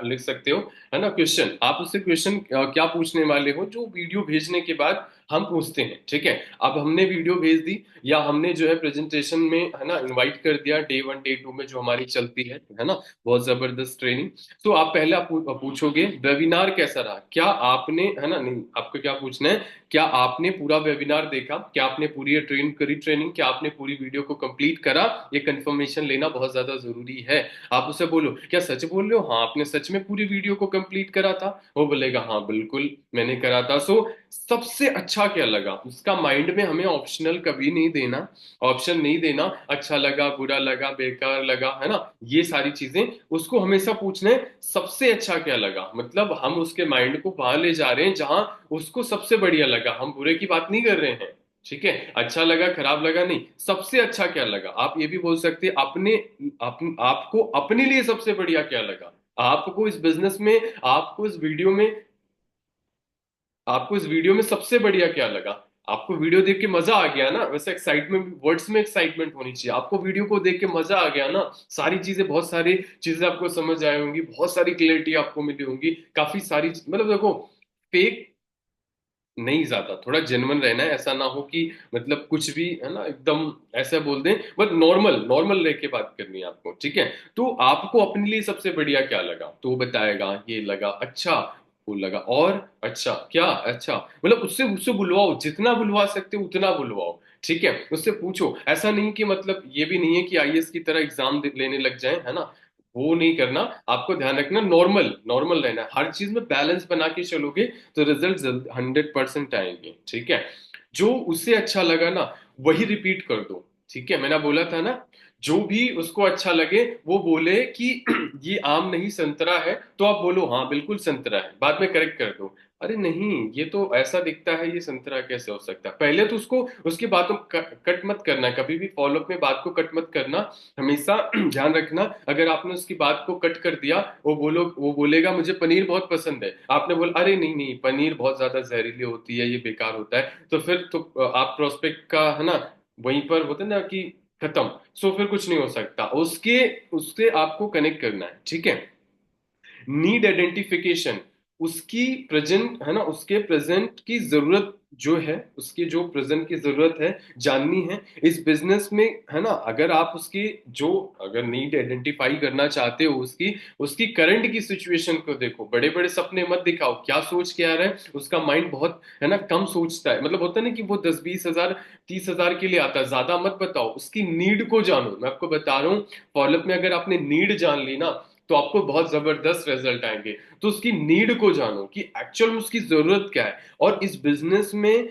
लिख सकते हो, है ना, क्वेश्चन, आप उससे क्वेश्चन क्या पूछने वाले हो जो वीडियो भेजने के बाद हम पूछते हैं, ठीक है। अब हमने वीडियो भेज दी, या हमने जो है प्रेजेंटेशन में, है ना, इनवाइट कर दिया डे 1 डे 2 में जो हमारी चलती है ना, बहुत जबरदस्त ट्रेनिंग। तो आप पहले आप पूछोगे वेबिनार कैसा रहा, क्या आपने, है ना, नहीं, आपको क्या पूछना है, क्या आपने पूरा वेबिनार देखा, क्या आपने पूरी ट्रेन करी ट्रेनिंग, क्या आपने पूरी वीडियो को कंप्लीट करा, ये कंफर्मेशन लेना बहुत ज्यादा जरूरी है। आप उसे बोलो क्या सच बोल रहे हो, हाँ आपने सच में पूरी वीडियो को कंप्लीट करा था, वो बोलेगा हाँ बिल्कुल मैंने करा था। सो सबसे अच्छा क्या लगा, उसका माइंड में हमें ऑप्शनल कभी नहीं देना, ऑप्शन नहीं देना, अच्छा लगा, बुरा लगा, बेकार लगा, है ना, ये सारी चीजें उसको हमेशा पूछना है, सबसे अच्छा क्या लगा, मतलब हम उसके माइंड को वहां ले जा रहे हैं जहां उसको सबसे बढ़िया लगा, हम बुरे की बात नहीं कर रहे हैं, ठीक है, अच्छा लगा खराब लगा नहीं, सबसे अच्छा क्या लगा। आप ये भी बोल सकते हैं आपको अपने लिए सबसे बढ़िया क्या लगा, आपको इस बिजनेस में, आपको इस वीडियो में, आपको इस वीडियो में सबसे बढ़िया क्या लगा? आपको वीडियो देख के मजा आ गया ना? वैसे एक्साइटमेंट, वर्ड्स में एक्साइटमेंट होनी चाहिए। आपको वीडियो को देख के मजा आ गया ना? सारी चीजें, बहुत सारी चीजें आपको समझ आई होंगी, बहुत सारी क्लैरिटी आपको मिली होंगी, काफी सारी मतलब देखो, फेक नहीं, ज्यादा थोड़ा जेन्युइन रहना है। ऐसा ना हो कि मतलब कुछ भी है ना एकदम ऐसा बोल दें, बट नॉर्मल नॉर्मल रह के बात करनी है आपको, ठीक है? तो आपको अपने लिए सबसे बढ़िया क्या लगा तो वो बताएगा, ये लगा अच्छा, वो लगा और अच्छा क्या अच्छा, मतलब उससे उससे बुलवाओ, जितना बुलवा सकते हो उतना बुलवाओ, ठीक है? उससे पूछो। ऐसा नहीं कि मतलब ये भी नहीं है कि आईएएस की तरह एग्जाम लेने लग जाए, है ना? वो नहीं करना। आपको ध्यान रखना, नॉर्मल नॉर्मल रहना है। हर चीज में बैलेंस बना के चलोगे तो रिजल्ट 100% आएंगे, ठीक है? जो उससे अच्छा लगा ना, वही रिपीट कर दो, ठीक है? मैंने बोला था ना, जो भी उसको अच्छा लगे वो बोले कि ये आम नहीं संतरा है, तो आप बोलो हाँ बिल्कुल संतरा है, बाद में करेक्ट कर दो, अरे नहीं ये तो ऐसा दिखता है, ये संतरा कैसे हो सकता है। पहले तो उसको उसकी बातों कट मत करना, कभी भी फॉलोअप में बात को कट मत करना। हमेशा ध्यान रखना, अगर आपने उसकी बात को कट कर दिया, वो बोलेगा मुझे पनीर बहुत पसंद है, आपने बोला अरे नहीं नहीं पनीर बहुत ज्यादा जहरीली होती है, ये बेकार होता है, तो फिर तो आप प्रोस्पेक्ट का है ना वहीं पर होता है ना कि खत्म। सो फिर कुछ नहीं हो सकता, उसके उससे आपको कनेक्ट करना है, ठीक है? नीड आइडेंटिफिकेशन, उसकी प्रेजेंट है ना, उसके प्रेजेंट की जरूरत जो है, उसकी जो प्रेजेंट की जरूरत है जाननी है इस बिजनेस में, है ना? अगर आप उसकी जो अगर नीड आइडेंटिफाई करना चाहते हो, उसकी उसकी करंट की सिचुएशन को देखो। बड़े बड़े सपने मत दिखाओ, क्या सोच के आ रहा है उसका माइंड, बहुत है ना कम सोचता है, मतलब होता है ना कि वो 10-20 हजार 30 हजार के लिए आता है, ज्यादा मत बताओ, उसकी नीड को जानो। मैं आपको बता रहा हूँ, फॉलोअप में अगर आपने नीड जान ली ना, तो आपको बहुत जबरदस्त रिजल्ट आएंगे। तो उसकी नीड को जानो कि एक्चुअल में उसकी जरूरत क्या है, और इस बिजनेस में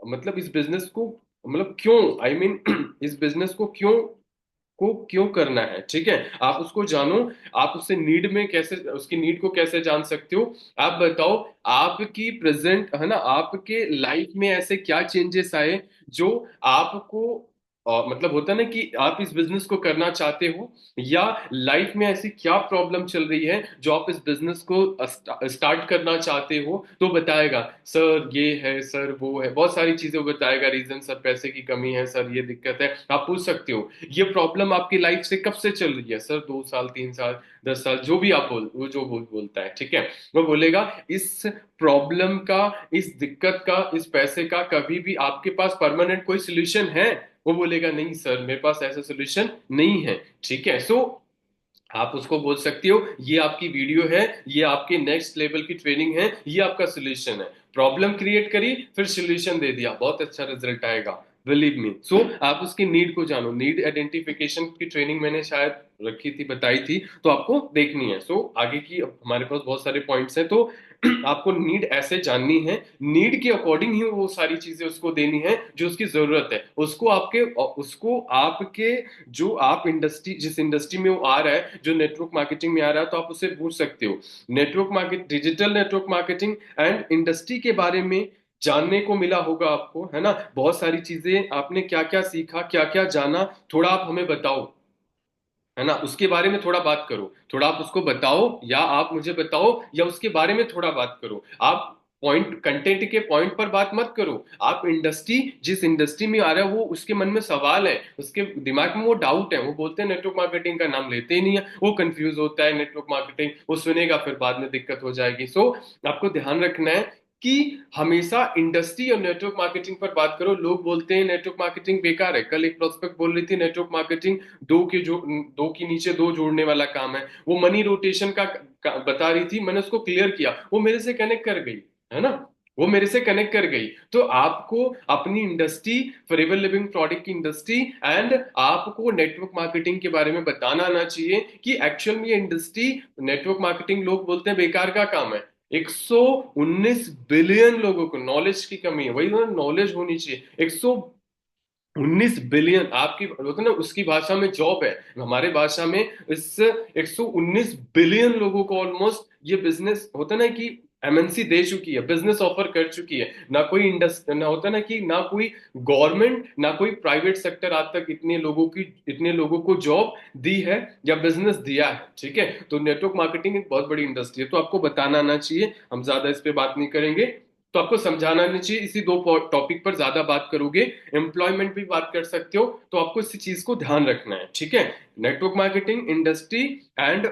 मतलब इस बिजनेस को मतलब क्यों, आई I मीन mean, इस बिजनेस को क्यों करना है, ठीक है? आप उसको जानो। आप उससे नीड में कैसे, उसकी नीड को कैसे जान सकते हो? आप बताओ, आपकी प्रेजेंट है ना, आपके लाइफ में ऐसे क्या चेंजेस आए जो आपको मतलब होता है ना कि आप इस बिजनेस को करना चाहते हो, या लाइफ में ऐसी क्या प्रॉब्लम चल रही है जो आप इस बिजनेस को स्टार्ट करना चाहते हो, तो बताएगा सर ये है, सर वो है, बहुत सारी चीजें वो बताएगा। रीजन सर पैसे की कमी है, सर ये दिक्कत है, आप पूछ सकते हो। ये प्रॉब्लम आपकी लाइफ से कब से चल रही है? सर 2 साल 3 साल 10 साल, जो भी आप वो जो बोलता है, ठीक है? वो बोलेगा इस प्रॉब्लम का, इस दिक्कत का, इस पैसे का कभी भी आपके पास परमानेंट कोई सोल्यूशन है? वो बोलेगा नहीं सर मेरे पास ऐसा सोल्यूशन नहीं है, ठीक है? सो आप उसको बोल सकती हो ये आपकी वीडियो है, ये आपके नेक्स्ट लेवल की ट्रेनिंग है, ये आपका सोल्यूशन है। प्रॉब्लम क्रिएट करी, फिर सोल्यूशन दे दिया, बहुत अच्छा रिजल्ट आएगा, बिलीव मी। सो आप उसकी नीड को जानो। नीड आइडेंटिफिकेशन की ट्रेनिंग मैंने शायद रखी थी, बताई थी, तो आपको देखनी है। सो आगे की हमारे पास बहुत सारे पॉइंट्स हैं, तो आपको नीड ऐसे जाननी है, नीड के अकॉर्डिंग ही वो सारी चीजें उसको देनी है जो उसकी जरूरत है। उसको आपके जो आप इंडस्ट्री, जिस इंडस्ट्री में वो आ रहा है, जो नेटवर्क मार्केटिंग में आ रहा है, तो आप उससे पूछ सकते हो network market, digital network marketing and industry के बारे में जानने को मिला होगा आपको, है ना? बहुत सारी चीजें आपने क्या क्या सीखा, क्या क्या जाना, थोड़ा आप हमें बताओ, है ना? उसके बारे में थोड़ा बात करो, थोड़ा आप उसको बताओ, या आप मुझे बताओ, या उसके बारे में थोड़ा बात करो। आप पॉइंट, कंटेंट के पॉइंट पर बात मत करो। आप इंडस्ट्री, जिस इंडस्ट्री में आ रहा है, वो उसके मन में सवाल है, उसके दिमाग में वो डाउट है, वो बोलते हैं नेटवर्क मार्केटिंग का नाम लेते ही नहीं है, वो कंफ्यूज होता है नेटवर्क मार्केटिंग, वो सुनेगा फिर बाद में दिक्कत हो जाएगी। सो आपको ध्यान रखना है कि हमेशा इंडस्ट्री और नेटवर्क मार्केटिंग पर बात करो। लोग बोलते हैं नेटवर्क मार्केटिंग बेकार है। कल एक प्रोस्पेक्ट बोल रही थी नेटवर्क मार्केटिंग दो के नीचे दो जोड़ने वाला काम है, वो मनी रोटेशन का बता रही थी। मैंने उसको क्लियर किया, वो मेरे से कनेक्ट कर गई, है ना? वो मेरे से कनेक्ट कर गई। तो आपको अपनी इंडस्ट्री, फॉरएवर लिविंग प्रोडक्ट की इंडस्ट्री एंड आपको नेटवर्क मार्केटिंग के बारे में बताना आना चाहिए कि एक्चुअल में ये इंडस्ट्री, नेटवर्क मार्केटिंग लोग बोलते हैं बेकार का काम है। 119 बिलियन लोगों को नॉलेज की कमी है, वही नॉलेज होनी चाहिए। 119 बिलियन आपकी होता है ना, उसकी भाषा में जॉब है, हमारे भाषा में इस 119 बिलियन लोगों को ऑलमोस्ट ये बिजनेस होता है ना कि एमएनसी दे चुकी है, बिजनेस ऑफर कर चुकी है। ना कोई इंडस्ट्री, ना होता ना कि ना कोई गवर्नमेंट, ना कोई प्राइवेट सेक्टर आज तक इतने लोगों को जॉब दी है या बिजनेस दिया है, ठीक है? तो नेटवर्क मार्केटिंग एक बहुत बड़ी इंडस्ट्री है, तो आपको बताना आना चाहिए। हम ज्यादा इस पे बात नहीं करेंगे। तो आपको समझाना नहीं चाहिए। इसी दो टॉपिक पर ज्यादा बात करोगे, एम्प्लॉयमेंट भी बात कर सकते हो, तो आपको इसी चीज को ध्यान रखना है, ठीक है। नेटवर्क मार्केटिंग, इंडस्ट्री एंड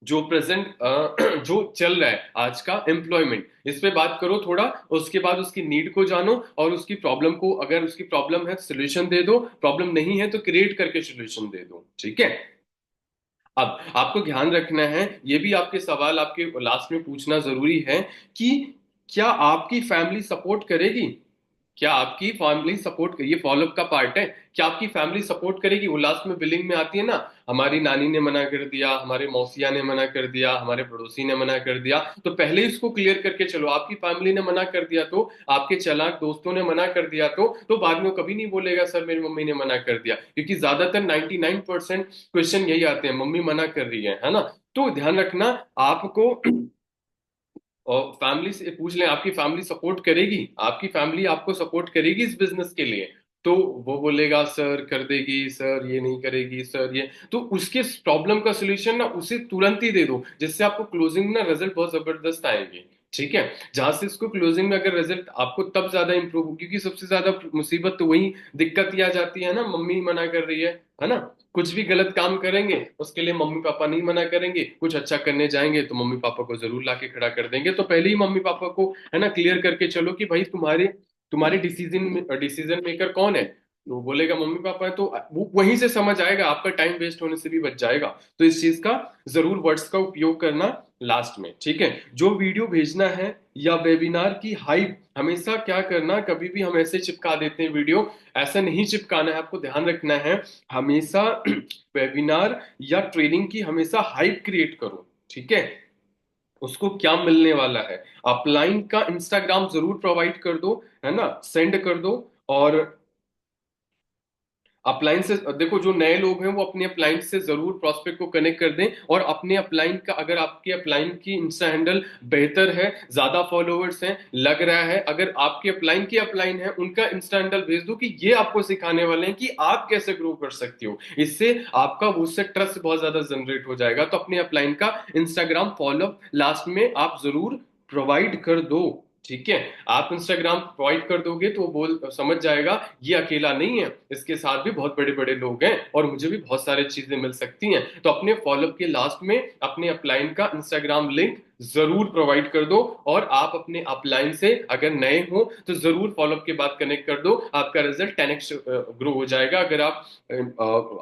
जो प्रेजेंट जो चल रहा है आज का एम्प्लॉयमेंट, इस पे बात करो थोड़ा। उसके बाद उसकी नीड को जानो और उसकी प्रॉब्लम को, अगर उसकी प्रॉब्लम है सोल्यूशन दे दो, प्रॉब्लम नहीं है तो क्रिएट करके सोल्यूशन दे दो, ठीक है। अब आपको ध्यान रखना है, ये भी आपके सवाल आपके लास्ट में पूछना जरूरी है कि क्या आपकी फैमिली सपोर्ट करेगी। क्या आपकी फैमिली सपोर्ट, ये फॉलोअप का पार्ट है, क्या आपकी फैमिली सपोर्ट करेगी। वो लास्ट में बिलिंग में आती है ना, हमारी नानी ने मना कर दिया, हमारे मौसिया ने मना कर दिया, हमारे पड़ोसी ने मना कर दिया, तो पहले ही इसको क्लियर करके चलो। आपकी फैमिली ने मना कर दिया तो, आपके चालाक दोस्तों ने मना कर दिया तो बाद में वो कभी नहीं बोलेगा सर मेरी मम्मी ने मना कर दिया, क्योंकि ज्यादातर 99% क्वेश्चन यही आते हैं, मम्मी मना कर रही है ना। तो ध्यान रखना आपको, और फैमिली से पूछ लें आपकी फैमिली सपोर्ट करेगी, आपकी फैमिली आपको सपोर्ट करेगी इस बिजनेस के लिए। तो वो बोलेगा सर कर देगी, सर ये नहीं करेगी, सर ये, तो उसके प्रॉब्लम का सोल्यूशन ना उसे तुरंत ही दे दो, जिससे आपको क्लोजिंग में ना रिजल्ट बहुत जबरदस्त आएंगे, ठीक है। जहां से इसको क्लोजिंग में अगर रिजल्ट आपको तब ज्यादा इंप्रूव हो, क्योंकि सबसे ज्यादा मुसीबत तो वही दिक्कत ही आ जाती है ना, मम्मी मना कर रही है ना। कुछ भी गलत काम करेंगे उसके लिए मम्मी पापा नहीं मना करेंगे, कुछ अच्छा करने जाएंगे तो मम्मी पापा को जरूर लाके खड़ा कर देंगे। तो पहले ही मम्मी पापा को है ना क्लियर करके चलो कि भाई तुम्हारे तुम्हारे डिसीजन मेकर कौन है। वो बोलेगा मम्मी पापा है, तो वो वहीं से समझ आएगा, आपका टाइम वेस्ट होने से भी बच जाएगा। तो इस चीज का जरूर वर्ड्स का उपयोग करना लास्ट में, ठीक है। जो वीडियो भेजना है या वेबिनार की हाइप, हमेशा क्या करना, कभी भी हम ऐसे चिपका देते हैं वीडियो, ऐसा नहीं चिपकाना है, आपको ध्यान रखना है। हमेशा वेबिनार या ट्रेनिंग की हमेशा हाइप क्रिएट करो, ठीक है। उसको क्या मिलने वाला है, अपलाइन का इंस्टाग्राम जरूर प्रोवाइड कर दो, है ना, सेंड कर दो। और अपलायंस से देखो, जो नए लोग हैं वो अपने अपलायंस से जरूर प्रोस्पेक्ट को कनेक्ट कर दें, और अपने अपलाइन का, अगर आपके अपलाइन की इंस्टा हैंडल बेहतर है, ज्यादा फॉलोअर्स हैं, लग रहा है, अगर आपके अपलाइन की अपलाइन है, उनका इंस्टा हैंडल भेज दो कि ये आपको सिखाने वाले हैं कि आप कैसे ग्रो कर सकते हो। इससे आपका उससे ट्रस्ट बहुत ज्यादा जनरेट हो जाएगा। तो अपने अपलाइन का इंस्टाग्राम फॉलो लास्ट में आप जरूर प्रोवाइड कर दो, ठीक है। आप इंस्टाग्राम प्रोवाइड कर दोगे तो वो बोल समझ जाएगा ये अकेला नहीं है, इसके साथ भी बहुत बड़े बड़े लोग हैं और मुझे भी बहुत सारी चीजें मिल सकती हैं। तो अपने फॉलोअप के लास्ट में अपने अपलाइन का इंस्टाग्राम लिंक जरूर प्रोवाइड कर दो। और आप अपने अपलाइन से अगर नए हो तो जरूर फॉलोअप के बाद कनेक्ट कर दो, आपका रिजल्ट 10x ग्रो हो जाएगा। अगर आप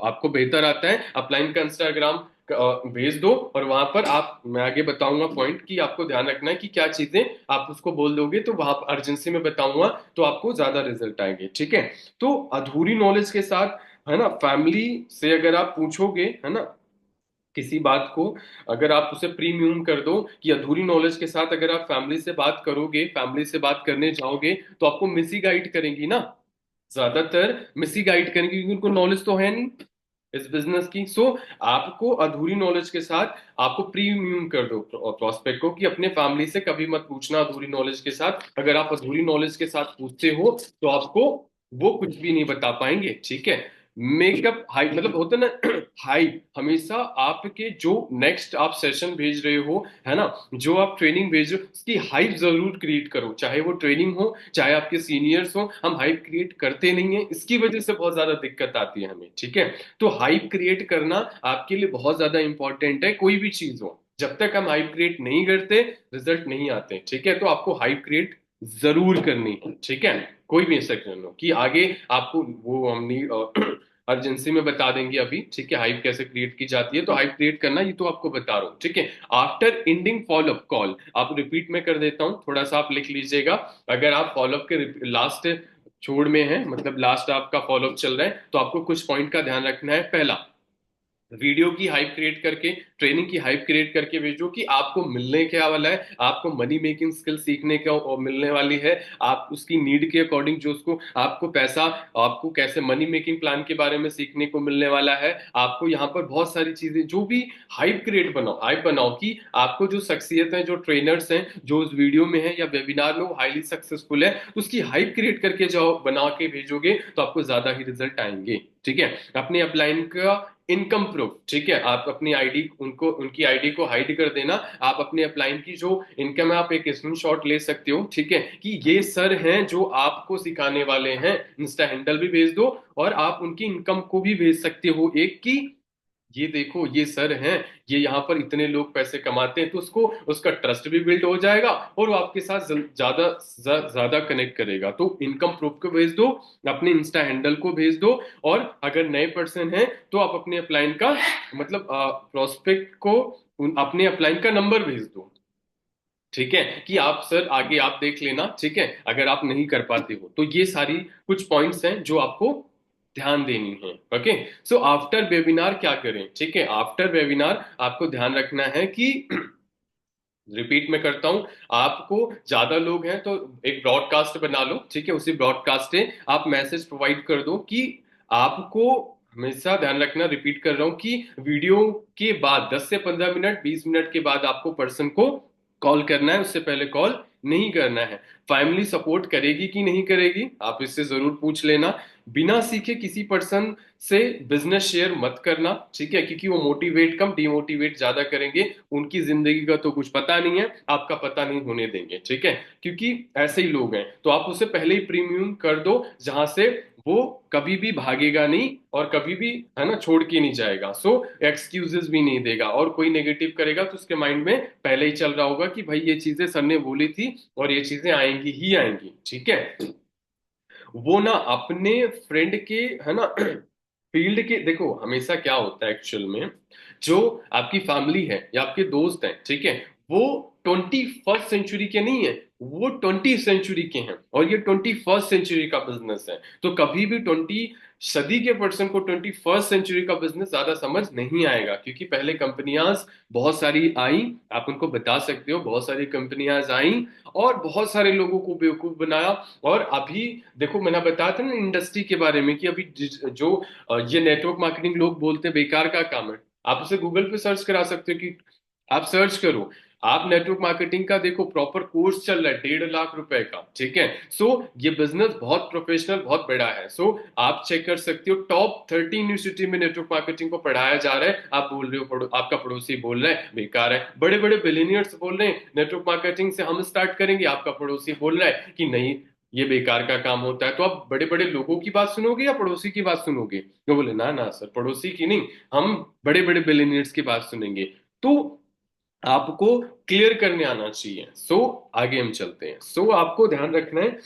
आपको बेहतर आता है, अपलाइन का इंस्टाग्राम भेज दो, और वहां पर आप, मैं आगे बताऊंगा पॉइंट कि आपको ध्यान रखना है कि क्या चीजें आप उसको बोल दोगे, तो वहां पर अर्जेंसी में बताऊंगा, तो आपको ज्यादा रिजल्ट आएंगे, ठीक है। तो अधूरी नॉलेज के साथ, है ना, फैमिली से अगर आप पूछोगे, है ना, किसी बात को, अगर आप उसे प्रीम्यूम कर दो कि अधूरी नॉलेज के साथ अगर आप फैमिली से बात करोगे, फैमिली से बात करने जाओगे, तो आपको मिस ही गाइड करेंगी ना, ज्यादातर मिस ही गाइड करेंगी, क्योंकि उनको नॉलेज तो है नहीं इस बिजनेस की। सो आपको अधूरी नॉलेज के साथ आपको प्रीमियम कर दो प्रोस्पेक्ट को कि अपने फैमिली से कभी मत पूछना अधूरी नॉलेज के साथ। अगर आप अधूरी नॉलेज के साथ पूछते हो तो आपको वो कुछ भी नहीं बता पाएंगे, ठीक है। मेकअप हाइप, मतलब होता है ना हाइप, हमेशा आपके जो नेक्स्ट आप सेशन भेज रहे हो, है ना, जो आप ट्रेनिंग भेज रहे हो, उसकी हाइप जरूर क्रिएट करो, चाहे वो ट्रेनिंग हो चाहे आपके सीनियर्स हो। हम हाइप क्रिएट करते नहीं है, इसकी वजह से बहुत ज्यादा दिक्कत आती है हमें, ठीक है। तो हाइप क्रिएट करना आपके लिए बहुत ज्यादा इंपॉर्टेंट है, कोई भी चीज हो, जब तक हम हाइप क्रिएट नहीं करते रिजल्ट नहीं आते, ठीक है। तो आपको हाइप क्रिएट जरूर करनी है, ठीक है। कोई भी ऐसा करना हो कि आगे आपको वो हम नहीं अर्जेंसी में बता देंगे अभी, ठीक है, हाइप कैसे क्रिएट की जाती है। तो हाइप क्रिएट करना ये तो आपको बता रहा हूँ, ठीक है। आफ्टर एंडिंग फॉलोअप कॉल, आप रिपीट में कर देता हूँ, थोड़ा सा आप लिख लीजिएगा। अगर आप फॉलोअप के लास्ट छोड़ में है, मतलब लास्ट आपका फॉलोअप चल रहा है, तो आपको कुछ पॉइंट का ध्यान रखना है। पहला, वीडियो की हाइप क्रिएट करके, ट्रेनिंग की हाइप क्रिएट करके भेजो कि आपको मिलने क्या वाला है, आपको मनी मेकिंग स्किल सीखने का मिलने वाली है। आप उसकी नीड के अकॉर्डिंग जो उसको आपको पैसा, आपको कैसे मनी मेकिंग प्लान के बारे में सीखने को मिलने वाला है। आपको यहाँ पर बहुत सारी चीजें, जो भी हाइप क्रिएट बनाओ, हाइप बनाओ कि आपको जो शख्सियत है, जो ट्रेनर्स हैं, जो उस वीडियो में है या वेबिनार में वो हाईली सक्सेसफुल है, उसकी हाइप क्रिएट करके जाओ, बना के भेजोगे तो आपको ज्यादा ही रिजल्ट आएंगे, ठीक है। अपने अपलाइन का इनकम प्रूफ, ठीक है, आप अपनी आईडी उनकी आईडी को हाइड कर देना। आप अपने अपलाइन की जो इनकम है आप एक स्क्रीनशॉट ले सकते हो, ठीक है, कि ये सर हैं जो आपको सिखाने वाले हैं, इंस्टा हैंडल भी भेज दो और आप उनकी इनकम को भी भेज सकते हो एक की, ये देखो ये सर हैं, ये यहाँ पर इतने लोग पैसे कमाते हैं, तो उसको उसका ट्रस्ट भी बिल्ड हो जाएगा और वो आपके साथ ज्यादा ज्यादा कनेक्ट करेगा। तो इनकम प्रूफ को भेज दो, अपने इंस्टा हैंडल को भेज दो, और अगर नए पर्सन हैं तो आप अपने अपलाइन का मतलब प्रोस्पेक्ट को अपने अपलाइन का नंबर भेज दो, ठीक है, कि आप सर आगे आप देख लेना, ठीक है, अगर आप नहीं कर पाते हो। तो ये सारी कुछ पॉइंट्स हैं जो आपको ध्यान देनी है। ओके, सो आफ्टर वेबिनार क्या करें, ठीक है, आफ्टर वेबिनार आपको ध्यान रखना है कि रिपीट में करता हूं, आपको ज्यादा लोग हैं तो एक ब्रॉडकास्ट बना लो, ठीक है, उसी ब्रॉडकास्ट से आप मैसेज प्रोवाइड कर दो कि आपको हमेशा ध्यान रखना, रिपीट कर रहा हूं, कि वीडियो के बाद 10 से 15 मिनट 20 मिनट के बाद आपको पर्सन को कॉल करना है, उससे पहले कॉल नहीं करना है। फैमिली सपोर्ट करेगी कि नहीं करेगी आप इससे जरूर पूछ लेना। बिना सीखे किसी पर्सन से बिजनेस शेयर मत करना, ठीक है, क्योंकि वो मोटिवेट कम डिमोटिवेट ज्यादा करेंगे, उनकी जिंदगी का तो कुछ पता नहीं है, आपका पता नहीं होने देंगे, ठीक है, क्योंकि ऐसे ही लोग हैं। तो आप उसे पहले ही प्रीमियम कर दो जहां से वो कभी भी भागेगा नहीं और कभी भी, है ना, छोड़ के नहीं जाएगा। सो एक्सक्यूजेस भी नहीं देगा, और कोई नेगेटिव करेगा तो उसके माइंड में पहले ही चल रहा होगा कि भाई ये चीजें सर ने बोली थी और ये चीजें आएंगी ही आएंगी, ठीक है। वो ना अपने फ्रेंड के, है ना, फील्ड के, देखो हमेशा क्या होता है एक्चुअल में, जो आपकी फैमिली है या आपके दोस्त हैं, ठीक है, वो 21st सेंचुरी के नहीं है, वो 20th सेंचुरी के हैं, और ये 21st सेंचुरी का बिजनेस है। तो कभी भी 20 सदी के पर्सन को 21st सेंचुरी का बिजनेस ज्यादा समझ नहीं आएगा, क्योंकि पहले कंपनियां बहुत सारी आई, आप उनको बता सकते हो, बहुत सारी कंपनियां आई और बहुत सारे लोगों को बेवकूफ बनाया। और अभी देखो, मैंने बताया था ना इंडस्ट्री के बारे में कि अभी जो ये नेटवर्क मार्केटिंग लोग बोलते हैं बेकार का काम है, आप उसे गूगल पे सर्च करा सकते हो, कि आप सर्च करो, आप नेटवर्क मार्केटिंग का देखो प्रॉपर कोर्स चल रहा है 1.5 लाख रुपए का, ठीक है। सो ये बिजनेस बहुत प्रोफेशनल बहुत बड़ा है। सो आप चेक कर सकते हो, टॉप 30 यूनिवर्सिटी में नेटवर्क मार्केटिंग को पढ़ाया जा रहा है। आप बोल रहे हो आपका पड़ोसी बोल रहा है बेकार है, बड़े बड़े बिलियनियर्स बोल रहे हैं नेटवर्क मार्केटिंग से हम स्टार्ट करेंगे, आपका पड़ोसी बोल रहा है कि नहीं ये बेकार का काम होता है। तो आप बड़े बड़े लोगों की बात सुनोगे या पड़ोसी की बात सुनोगे? तो बोले ना ना सर, पड़ोसी की नहीं, हम बड़े बड़े बिलियनियर्स की बात सुनेंगे। तो आपको क्लियर करने आना चाहिए। सो आगे हम चलते हैं। सो आपको ध्यान रखना है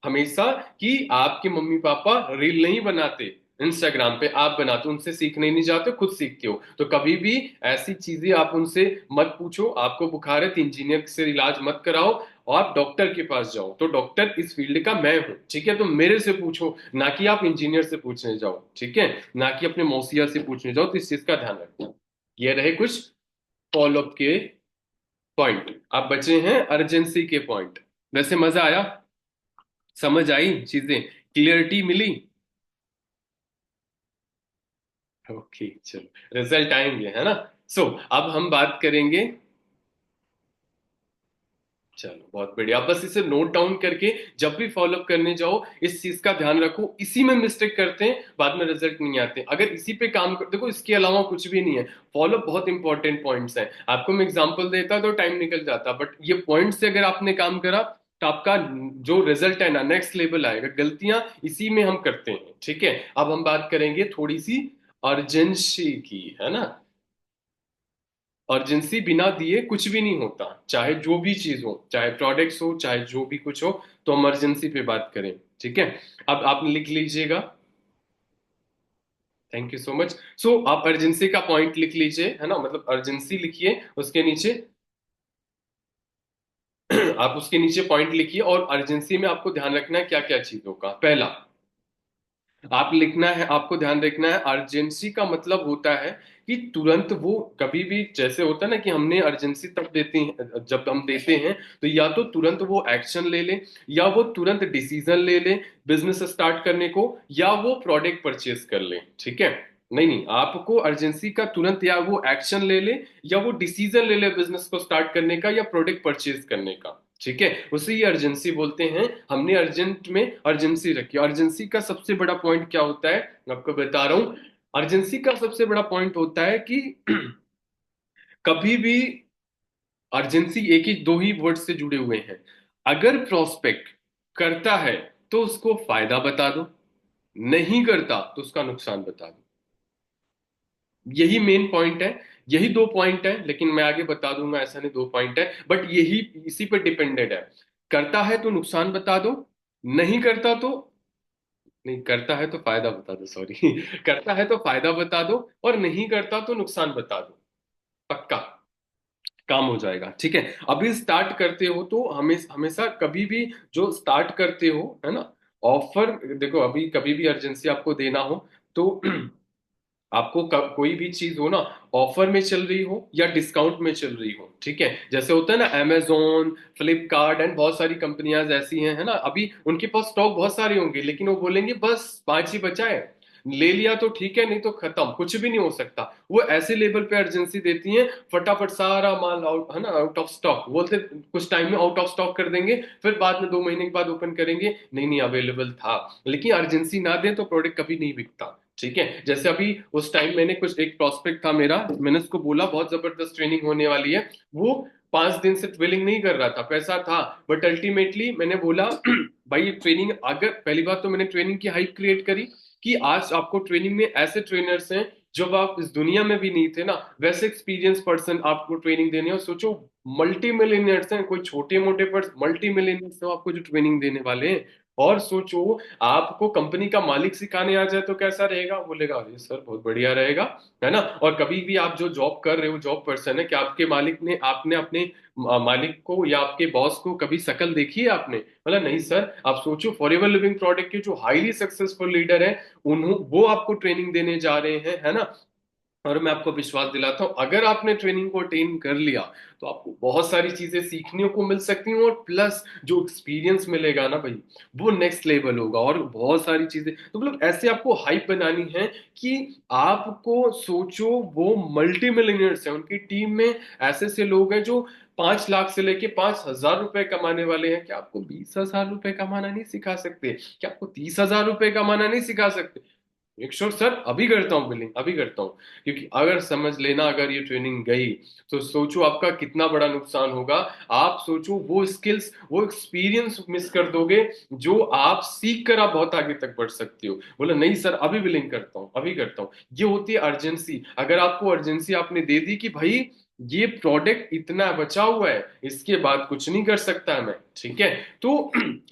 हमेशा कि आपके मम्मी पापा रील नहीं बनाते इंस्टाग्राम पे, आप बनाते हो, उनसे सीखने नहीं जाते, खुद सीखते हो। तो कभी भी ऐसी चीजें आप उनसे मत पूछो। आपको बुखार है तो इंजीनियर से इलाज मत कराओ, और आप डॉक्टर के पास जाओ, तो डॉक्टर इस फील्ड का मैं हूं, ठीक है, तो मेरे से पूछो, ना कि आप इंजीनियर से पूछने जाओ, ठीक है, ना कि अपने मौसिया से पूछने जाओ। तो इस चीज का ध्यान रखना। ये रहे कुछ फॉलोअप के पॉइंट। आप बचे हैं अर्जेंसी के पॉइंट। वैसे मजा आया, समझ आई चीजें, क्लियरिटी मिली? ओके चलो, रिजल्ट आएंगे, है ना। सो अब हम बात करेंगे, चलो बहुत बढ़िया। आप बस इसे नोट डाउन करके जब भी फॉलोअप करने जाओ इस चीज का ध्यान रखो। इसी में मिस्टेक करते हैं, बाद में रिजल्ट नहीं आते। अगर इसी पे काम कर, देखो इसके अलावा कुछ भी नहीं है। फॉलोअप बहुत इंपॉर्टेंट पॉइंट्स हैं। आपको मैं एग्जांपल देता तो टाइम निकल जाता, बट ये पॉइंट से अगर आपने काम करा तो आपका जो रिजल्ट है ना नेक्स्ट लेवल आएगा। गलतियां इसी में हम करते हैं, ठीक है। अब हम बात करेंगे थोड़ी सी अर्जेंसी की, है ना। अर्जेंसी बिना दिए कुछ भी नहीं होता, चाहे जो भी चीज हो, चाहे प्रोडक्ट्स हो, चाहे जो भी कुछ हो। तो हम अर्जेंसी पे बात करें, ठीक है। अब आप लिख लीजिएगा, थैंक यू सो मच। सो आप अर्जेंसी का पॉइंट लिख लीजिए, है ना, मतलब अर्जेंसी लिखिए, उसके नीचे आप उसके नीचे पॉइंट लिखिए। और अर्जेंसी में आपको ध्यान रखना है क्या क्या चीजों का। पहला आप लिखना है, आपको ध्यान रखना है, अर्जेंसी का मतलब होता है कि तुरंत वो कभी भी, जैसे होता है ना कि हमने अर्जेंसी तब देते हैं जब हम देते हैं तो या तो तुरंत वो एक्शन ले ले, या वो तुरंत डिसीजन ले ले बिजनेस स्टार्ट करने को, या वो प्रोडक्ट परचेज कर ले, ठीक है। नहीं नहीं, आपको अर्जेंसी का तुरंत या वो एक्शन ले ले या वो डिसीजन ले ले बिजनेस को स्टार्ट करने का या प्रोडक्ट परचेज करने का, ठीक है, उसे ये अर्जेंसी बोलते हैं। हमने अर्जेंट में अर्जेंसी रखी। अर्जेंसी का सबसे बड़ा पॉइंट क्या होता है मैं आपको बता रहा हूं, अर्जेंसी का सबसे बड़ा पॉइंट होता है कि कभी भी अर्जेंसी एक ही दो ही वर्ड से जुड़े हुए हैं। अगर प्रोस्पेक्ट करता है तो उसको फायदा बता दो, नहीं करता तो उसका नुकसान बता दो। यही मेन पॉइंट है। यही दो पॉइंट है, लेकिन मैं आगे बता दूंगा, ऐसा नहीं दो पॉइंट है, बट यही इसी पर डिपेंडेड है। करता है तो नुकसान बता दो, नहीं करता तो, नहीं करता है तो फायदा बता दो, सॉरी करता है तो फायदा बता दो, और नहीं करता तो नुकसान बता दो। पक्का काम हो जाएगा, ठीक है। अभी स्टार्ट करते हो तो हमेशा कभी भी जो स्टार्ट करते हो, है ना, ऑफर देखो, अभी कभी भी अर्जेंसी आपको देना हो तो आपको कोई भी चीज हो ना, ऑफर में चल रही हो या डिस्काउंट में चल रही हो, ठीक है, जैसे होता है ना अमेजोन, फ्लिपकार्ट एंड बहुत सारी कंपनियां ऐसी हैं, है ना, अभी उनके पास स्टॉक बहुत सारे होंगे, लेकिन वो बोलेंगे बस 5 ही बचा है, ले लिया तो ठीक है, नहीं तो खत्म, कुछ भी नहीं हो सकता। वो ऐसे लेवल पे अर्जेंसी देती हैं, फटाफट सारा माल आउट, है ना, आउट ऑफ स्टॉक बोलते, कुछ टाइम में आउट ऑफ स्टॉक कर देंगे, फिर बाद में 2 महीने के बाद ओपन करेंगे, नहीं नहीं अवेलेबल था। लेकिन अर्जेंसी ना दे तो प्रोडक्ट कभी नहीं बिकता, ठीक है। जैसे अभी उस टाइम मैंने कुछ, एक प्रोस्पेक्ट था मेरा, मैंने उसको बोला बहुत जबरदस्त ट्रेनिंग होने वाली है, वो 5 दिन से ट्वेलिंग नहीं कर रहा था, पैसा था, बट अल्टीमेटली मैंने बोला भाई ट्रेनिंग, अगर पहली बात तो मैंने ट्रेनिंग की हाइप क्रिएट करी कि आज आपको ट्रेनिंग में ऐसे ट्रेनर्स हैं जब आप इस दुनिया में भी नहीं थे ना, वैसे एक्सपीरियंस पर्सन आपको ट्रेनिंग देने, और सोचो मल्टी मिलियनर्स हैं, कोई छोटे मोटे पर मल्टी मिलियनर्स हैं आपको जो ट्रेनिंग देने वाले हैं। और सोचो आपको कंपनी का मालिक सिखाने आ जाए तो कैसा रहेगा, बोलेगा अरे सर बहुत बढ़िया रहेगा, है ना। और कभी भी आप जो जॉब कर रहे हो, जॉब पर्सन है, क्या आपके मालिक ने, आपने अपने मालिक को या आपके बॉस को कभी शकल देखी है आपने, मतलब नहीं सर। आप सोचो फॉरएवर लिविंग प्रोडक्ट के जो हाईली सक्सेसफुल लीडर है, उन्हों वो आपको ट्रेनिंग देने जा रहे हैं, है ना। और मैं आपको विश्वास दिलाता हूं, अगर आपने ट्रेनिंग को अटेन कर लिया तो आपको बहुत सारी चीजें सीखने को मिल सकती हैं, और प्लस जो एक्सपीरियंस मिलेगा ना भाई, वो नेक्स्ट लेवल होगा, और बहुत सारी चीजें, तो मतलब ऐसे आपको हाइप बनानी है कि आपको सोचो वो मल्टी मिलियनर्स हैं, उनकी टीम में ऐसे ऐसे लोग हैं जो 5 लाख से लेके 5,000 रुपए कमाने वाले हैं। क्या आपको 20,000 रुपए कमाना नहीं सिखा सकते? क्या आपको 30,000 रुपए कमाना नहीं सिखा सकते? एक श्योर सर, अभी करता हूँ बिलिंग, अभी करता हूँ, क्योंकि अगर समझ लेना, अगर ये ट्रेनिंग गई तो सोचो आपका कितना बड़ा नुकसान होगा। आप सोचो वो स्किल्स, वो एक्सपीरियंस मिस कर दोगे जो आप सीख कर आप बहुत आगे तक बढ़ सकते हो। बोला नहीं सर अभी बिलिंग करता हूँ, अभी करता हूँ। ये होती है अर्जेंसी। अगर आपको अर्जेंसी आपने दे दी कि भाई ये प्रोडक्ट इतना बचा हुआ है, इसके बाद कुछ नहीं कर सकता मैं, ठीक है, तो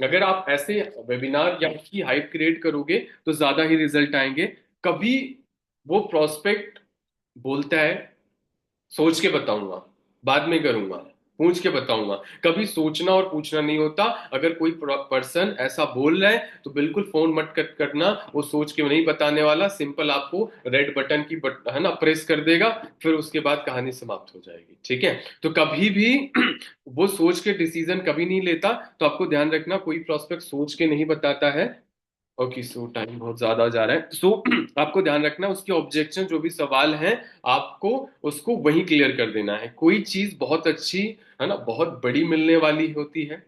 अगर आप ऐसे वेबिनार या उसकी हाइप क्रिएट करोगे तो ज्यादा ही रिजल्ट आएंगे। कभी वो प्रोस्पेक्ट बोलता है सोच के बताऊंगा, बाद में करूंगा, पूछ के बताऊंगा, कभी सोचना और पूछना नहीं होता। अगर कोई पर्सन ऐसा बोल रहा है तो बिल्कुल फोन मत कट करना, वो सोच के नहीं बताने वाला, सिंपल आपको रेड बटन की है ना प्रेस कर देगा, फिर उसके बाद कहानी समाप्त हो जाएगी, ठीक है। तो कभी भी वो सोच के डिसीजन कभी नहीं लेता। तो आपको ध्यान रखना, कोई प्रोस्पेक्ट सोच के नहीं बताता है। ओके, सो टाइम बहुत ज्यादा जा रहा है, सो आपको ध्यान रखना उसके ऑब्जेक्शन जो भी सवाल हैं, आपको उसको वहीं क्लियर कर देना है। कोई चीज बहुत अच्छी, है ना, बहुत बड़ी मिलने वाली होती है,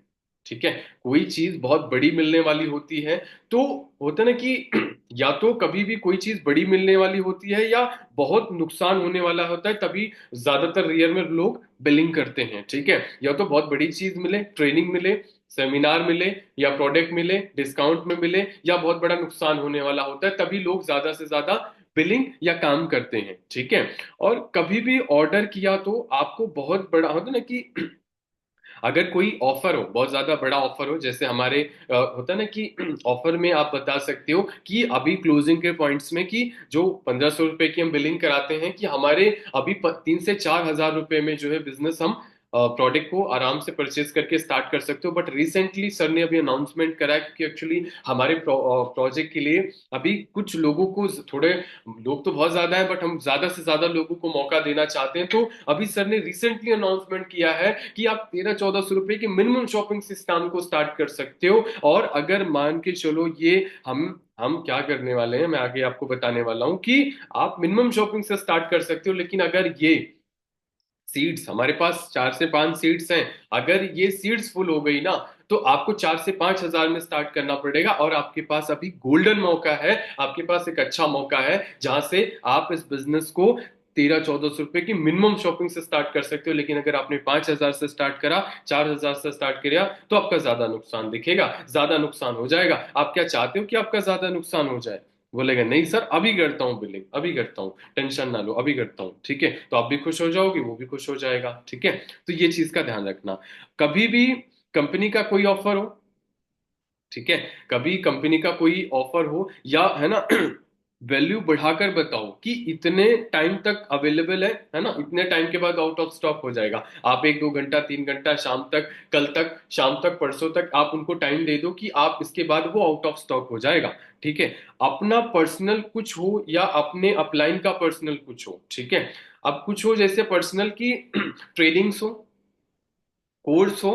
ठीक है, कोई चीज बहुत बड़ी मिलने वाली होती है, तो होता है ना कि या तो कभी भी कोई चीज बड़ी मिलने वाली होती है या बहुत नुकसान होने वाला होता है, तभी ज्यादातर रियल में लोग बिलिंग करते हैं, ठीक है। या तो बहुत बड़ी चीज मिले, ट्रेनिंग मिले, सेमिनार मिले, या प्रोडक्ट मिले, डिस्काउंट में मिले, या बहुत बड़ा नुकसान होने वाला होता है, तभी लोग ज्यादा से ज्यादा बिलिंग या काम करते हैं, ठीक है। और कभी भी ऑर्डर किया तो आपको बहुत बड़ा होता है ना कि अगर कोई ऑफर हो, बहुत ज्यादा बड़ा ऑफर हो, जैसे हमारे होता है ना कि ऑफर में आप बता सकते हो कि अभी क्लोजिंग के पॉइंट्स में कि जो 1,500 रुपए की हम बिलिंग कराते हैं, कि हमारे अभी 3 से 4 हजार रुपए में जो है बिजनेस हम प्रोडक्ट को आराम से परचेज करके स्टार्ट कर सकते हो। बट रिसेंटली सर ने अभी अनाउंसमेंट करा है, क्योंकि एक्चुअली हमारे प्रोजेक्ट के लिए अभी कुछ लोगों को, थोड़े लोग तो बहुत ज्यादा है, बट हम ज्यादा से ज्यादा लोगों को मौका देना चाहते हैं। तो अभी सर ने रिसेंटली अनाउंसमेंट किया है कि आप 1300-1400 रुपए की मिनिमम शॉपिंग से इस काम को स्टार्ट कर सकते हो। और अगर मान के चलो ये हम क्या करने वाले हैं, मैं आगे आपको बताने वाला हूं कि आप मिनिमम शॉपिंग से स्टार्ट कर सकते हो, लेकिन अगर ये सीड्स, हमारे पास 4 से 5 सीड्स हैं, अगर ये सीड्स फुल हो गई ना, तो आपको 4 से 5 हजार में स्टार्ट करना पड़ेगा। और आपके पास अभी गोल्डन मौका है, आपके पास एक अच्छा मौका है जहां से आप इस बिजनेस को 1300-1400 रुपए की मिनिमम शॉपिंग से स्टार्ट कर सकते हो। लेकिन अगर आपने 5 हजार से स्टार्ट करा, 4 हजार से स्टार्ट किया, तो आपका ज्यादा नुकसान दिखेगा, ज्यादा नुकसान हो जाएगा। आप क्या चाहते हो कि आपका ज्यादा नुकसान हो जाए? बोलेगा नहीं सर, अभी करता हूँ बिलिंग, अभी करता हूँ, टेंशन ना लो, अभी करता हूँ। ठीक है, तो आप भी खुश हो जाओगे, वो भी खुश हो जाएगा। ठीक है, तो ये चीज का ध्यान रखना। कभी भी कंपनी का कोई ऑफर हो, ठीक है, कभी कंपनी का कोई ऑफर हो या है ना, वैल्यू बढ़ाकर बताओ कि इतने टाइम तक अवेलेबल है ना, इतने टाइम के बाद आउट ऑफ स्टॉक हो जाएगा। आप 1-2 घंटा 3 घंटा शाम तक, कल तक, शाम तक, परसों तक आप उनको टाइम दे दो कि आप इसके बाद वो आउट ऑफ स्टॉक हो जाएगा। ठीक है, अपना पर्सनल कुछ हो या अपने अपलाइन का पर्सनल कुछ हो। ठीक है, अब कुछ हो जैसे पर्सनल की ट्रेडिंग्स हो, कोर्स हो,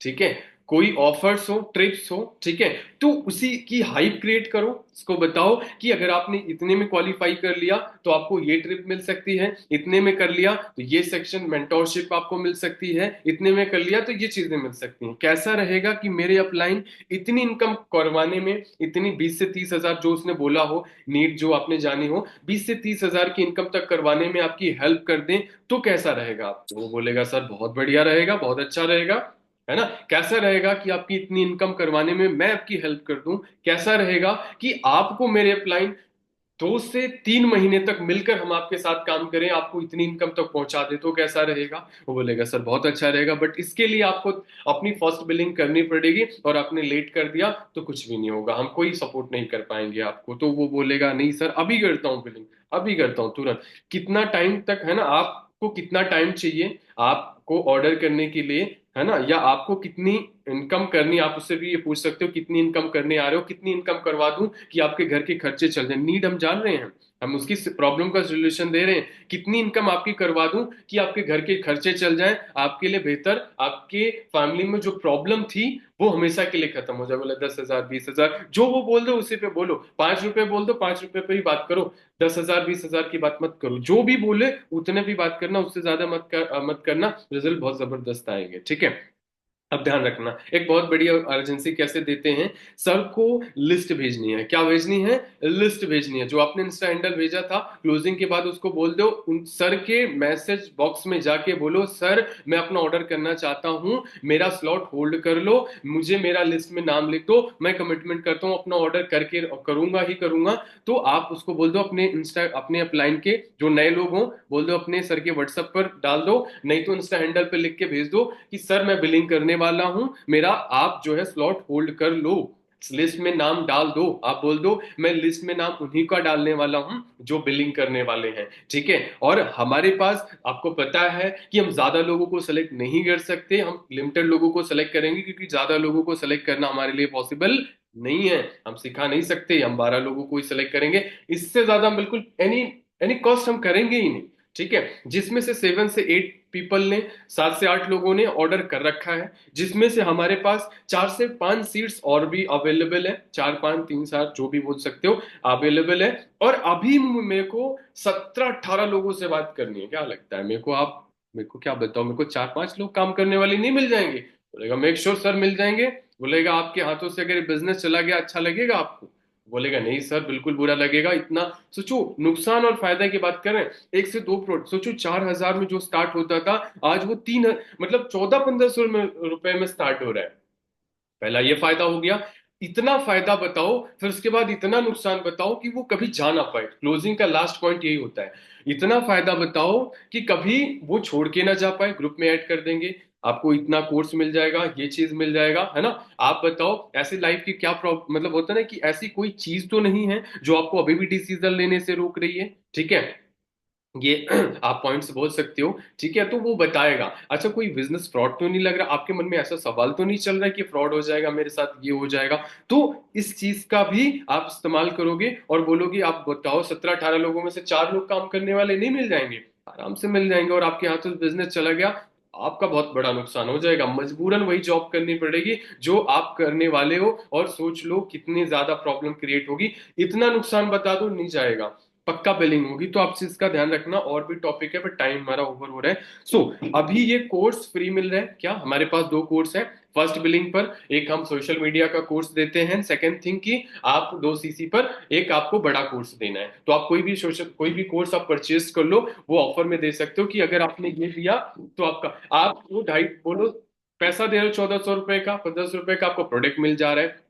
ठीक है, कोई ऑफर्स हो, ट्रिप्स हो, ठीक है, तो उसी की हाइप क्रिएट करो। इसको बताओ कि अगर आपने इतने में क्वालिफाई कर लिया तो आपको ये ट्रिप मिल सकती है, इतने में कर लिया तो ये सेक्शन मेंटोरशिप आपको मिल सकती है, इतने में कर लिया तो ये चीजें मिल सकती हैं। कैसा रहेगा कि मेरे अपलाइन इतनी इनकम करवाने में, इतनी 20 से 30 हजार जो उसने बोला हो, नीड जो आपने जानी हो, 20 से 30 हजार की इनकम तक करवाने में आपकी हेल्प कर दें, तो कैसा रहेगा? वो बोलेगा सर बहुत बढ़िया रहेगा, बहुत अच्छा रहेगा, है ना। कैसा रहेगा कि आपकी इतनी इनकम करवाने में मैं आपकी हेल्प कर दूं? कैसा रहेगा कि आपको मेरे अपलाइन 2 से 3 महीने तक मिलकर हम आपके साथ काम करें, आपको इतनी इनकम तक पहुंचा दे, तो कैसा रहेगा? वो बोलेगा सर बहुत अच्छा रहेगा, बट इसके लिए आपको अपनी फर्स्ट बिलिंग करनी पड़ेगी, और आपने लेट कर दिया तो कुछ भी नहीं होगा, हम कोई सपोर्ट नहीं कर पाएंगे आपको। तो वो बोलेगा नहीं सर, अभी करता हूँ बिलिंग, अभी करता हूँ तुरंत। कितना टाइम तक, है ना, आपको कितना टाइम चाहिए आपको ऑर्डर करने के लिए, है ना, या आपको कितनी इनकम करनी, आप उससे भी ये पूछ सकते हो कितनी इनकम करने आ रहे हो, कितनी इनकम करवा दूं कि आपके घर के खर्चे चल जाए। नीड हम जान रहे हैं, हम उसकी प्रॉब्लम का सोल्यूशन दे रहे हैं। कितनी इनकम आपकी करवा दूं कि आपके घर के खर्चे चल जाएं, आपके लिए बेहतर, आपके फैमिली में जो प्रॉब्लम थी वो हमेशा के लिए खत्म हो जाए। बोले 10 हजार 20 हजार जो वो बोल दो उसी पे बोलो, 5 रुपए बोल दो, 5 रुपए पे ही बात करो, 10 हजार 20 हजार की बात मत करो। जो भी बोले उतने भी बात करना, उससे ज्यादा मत करना, रिजल्ट बहुत जबरदस्त आएंगे। ठीक है, अब ध्यान रखना, एक बहुत बढ़िया अर्जेंसी कैसे देते हैं, सर को लिस्ट भेजनी है। क्या भेजनी है? लिस्ट भेजनी है। जो आपने इंस्टा हैंडल भेजा था, क्लोजिंग के बाद उसको बोल दो, उन सर के मैसेज बॉक्स में जाके बोलो सर मैं अपना ऑर्डर करना चाहता हूं, मेरा स्लॉट होल्ड कर लो, मुझे मेरा लिस्ट में नाम लिख दो, मैं कमिटमेंट करता हूं अपना ऑर्डर करके करूंगा ही करूंगा। तो आप उसको बोल दो, अपने इंस्टा, अपने अपलाइन के जो नए लोग हों, बोल दो अपने सर के व्हाट्सएप पर डाल दो, नहीं तो इंस्टा हैंडल पे लिख के भेज दो कि सर मैं बिलिंग करने वाला हूं, मेरा आप जो है स्लॉट होल्ड कर लो, लिस्ट में नाम डाल दो। आप बोल दो मैं लिस्ट में नाम उन्हीं का डालने वाला हूं जो बिलिंग करने वाले हैं। ठीक है, और हमारे पास आपको पता है कि हम ज्यादा लोगों को सेलेक्ट नहीं कर सकते, हम लिमिटेड लोगों को सेलेक्ट करेंगे, क्योंकि ज्यादा लोगों को सेलेक्ट करना हमारे लिए पॉसिबल नहीं है, हम सिखा नहीं सकते, हम 12 लोगों को ही सेलेक्ट करेंगे। इससे ज्यादा बिल्कुल एनी एनी कॉस्ट हम करेंगे ही नहीं। ठीक है, जिसमें से 7 से 8 पीपल ने, 7 से 8 लोगों ने ऑर्डर कर रखा है, जिसमें से हमारे पास 4 से 5 सीट्स और भी अवेलेबल है, 4 5 3 7 जो भी बोल सकते हो अवेलेबल है। और अभी मेरे को 17 18 लोगों से बात करनी है। क्या लगता है मेरे को? आप मेरे को क्या बताओ, मेरे को 4 5 लोग काम करने वाले नहीं मिल जाएंगे? बोलेगा मेक श्योर सर मिल जाएंगे। बोलेगा आपके हाथों से अगर बिजनेस चला गया अच्छा लगेगा आपको? बोलेगा नहीं सर बिल्कुल बुरा लगेगा। इतना सोचो, नुकसान और फायदा की बात करें, 1 से 2 प्रोडक्ट सोचो, 4 हजार में जो स्टार्ट होता था, आज वो 3 मतलब 14 1500 रुपए में स्टार्ट हो रहा है। पहला ये फायदा हो गया। इतना फायदा बताओ, फिर उसके बाद इतना नुकसान बताओ कि वो कभी जा ना पाए। क्लोजिंग का लास्ट पॉइंट यही होता है, इतना फायदा बताओ कि कभी वो छोड़ के ना जा पाए, ग्रुप में ऐड कर देंगे, आपको इतना कोर्स मिल जाएगा, ये चीज मिल जाएगा, है ना। आप बताओ ऐसे लाइफ की क्या प्रॉब्लम, मतलब होता है ना कि ऐसी कोई चीज तो नहीं है जो आपको अभी भी डिसीजन लेने से रोक रही है। ठीक है, ये आप पॉइंट्स बोल सकते हो। ठीक है, तो वो बताएगा। अच्छा कोई बिजनेस फ्रॉड तो नहीं लग रहा? आपके मन में ऐसा सवाल तो नहीं चल रहा है कि फ्रॉड हो जाएगा मेरे साथ, ये हो जाएगा? तो इस चीज का भी आप इस्तेमाल करोगे और बोलोगे, आप बताओ 17 18 लोगों में से 4 लोग काम करने वाले नहीं मिल जाएंगे? आराम से मिल जाएंगे, और आपके हाथों से बिजनेस चला गया, आपका बहुत बड़ा नुकसान हो जाएगा। मजबूरन वही जॉब करनी पड़ेगी जो आप करने वाले हो, और सोच लो कितनी ज्यादा प्रॉब्लम क्रिएट होगी। इतना नुकसान बता दो, नहीं जाएगा, पक्का बिलिंग होगी। तो आप इसका ध्यान रखना। और भी टॉपिक है पर टाइम हमारा ओवर हो रहा है। सो अभी ये कोर्स फ्री मिल रहा है क्या? हमारे पास 2 कोर्स है। फर्स्ट बिलिंग पर एक हम सोशल मीडिया का कोर्स देते हैं, सेकंड थिंग कि आप 2 सीसी पर एक आपको बड़ा कोर्स देना है। तो आप कोई भी कोर्स आप परचेज कर लो, वो ऑफर में दे सकते हो कि अगर आपने ये लिया तो आप वो ढाई बोलो पैसा दे रहे हो 1400 रुपए का, 1500 रुपए का आपको प्रोडक्ट मिल जा रहा है।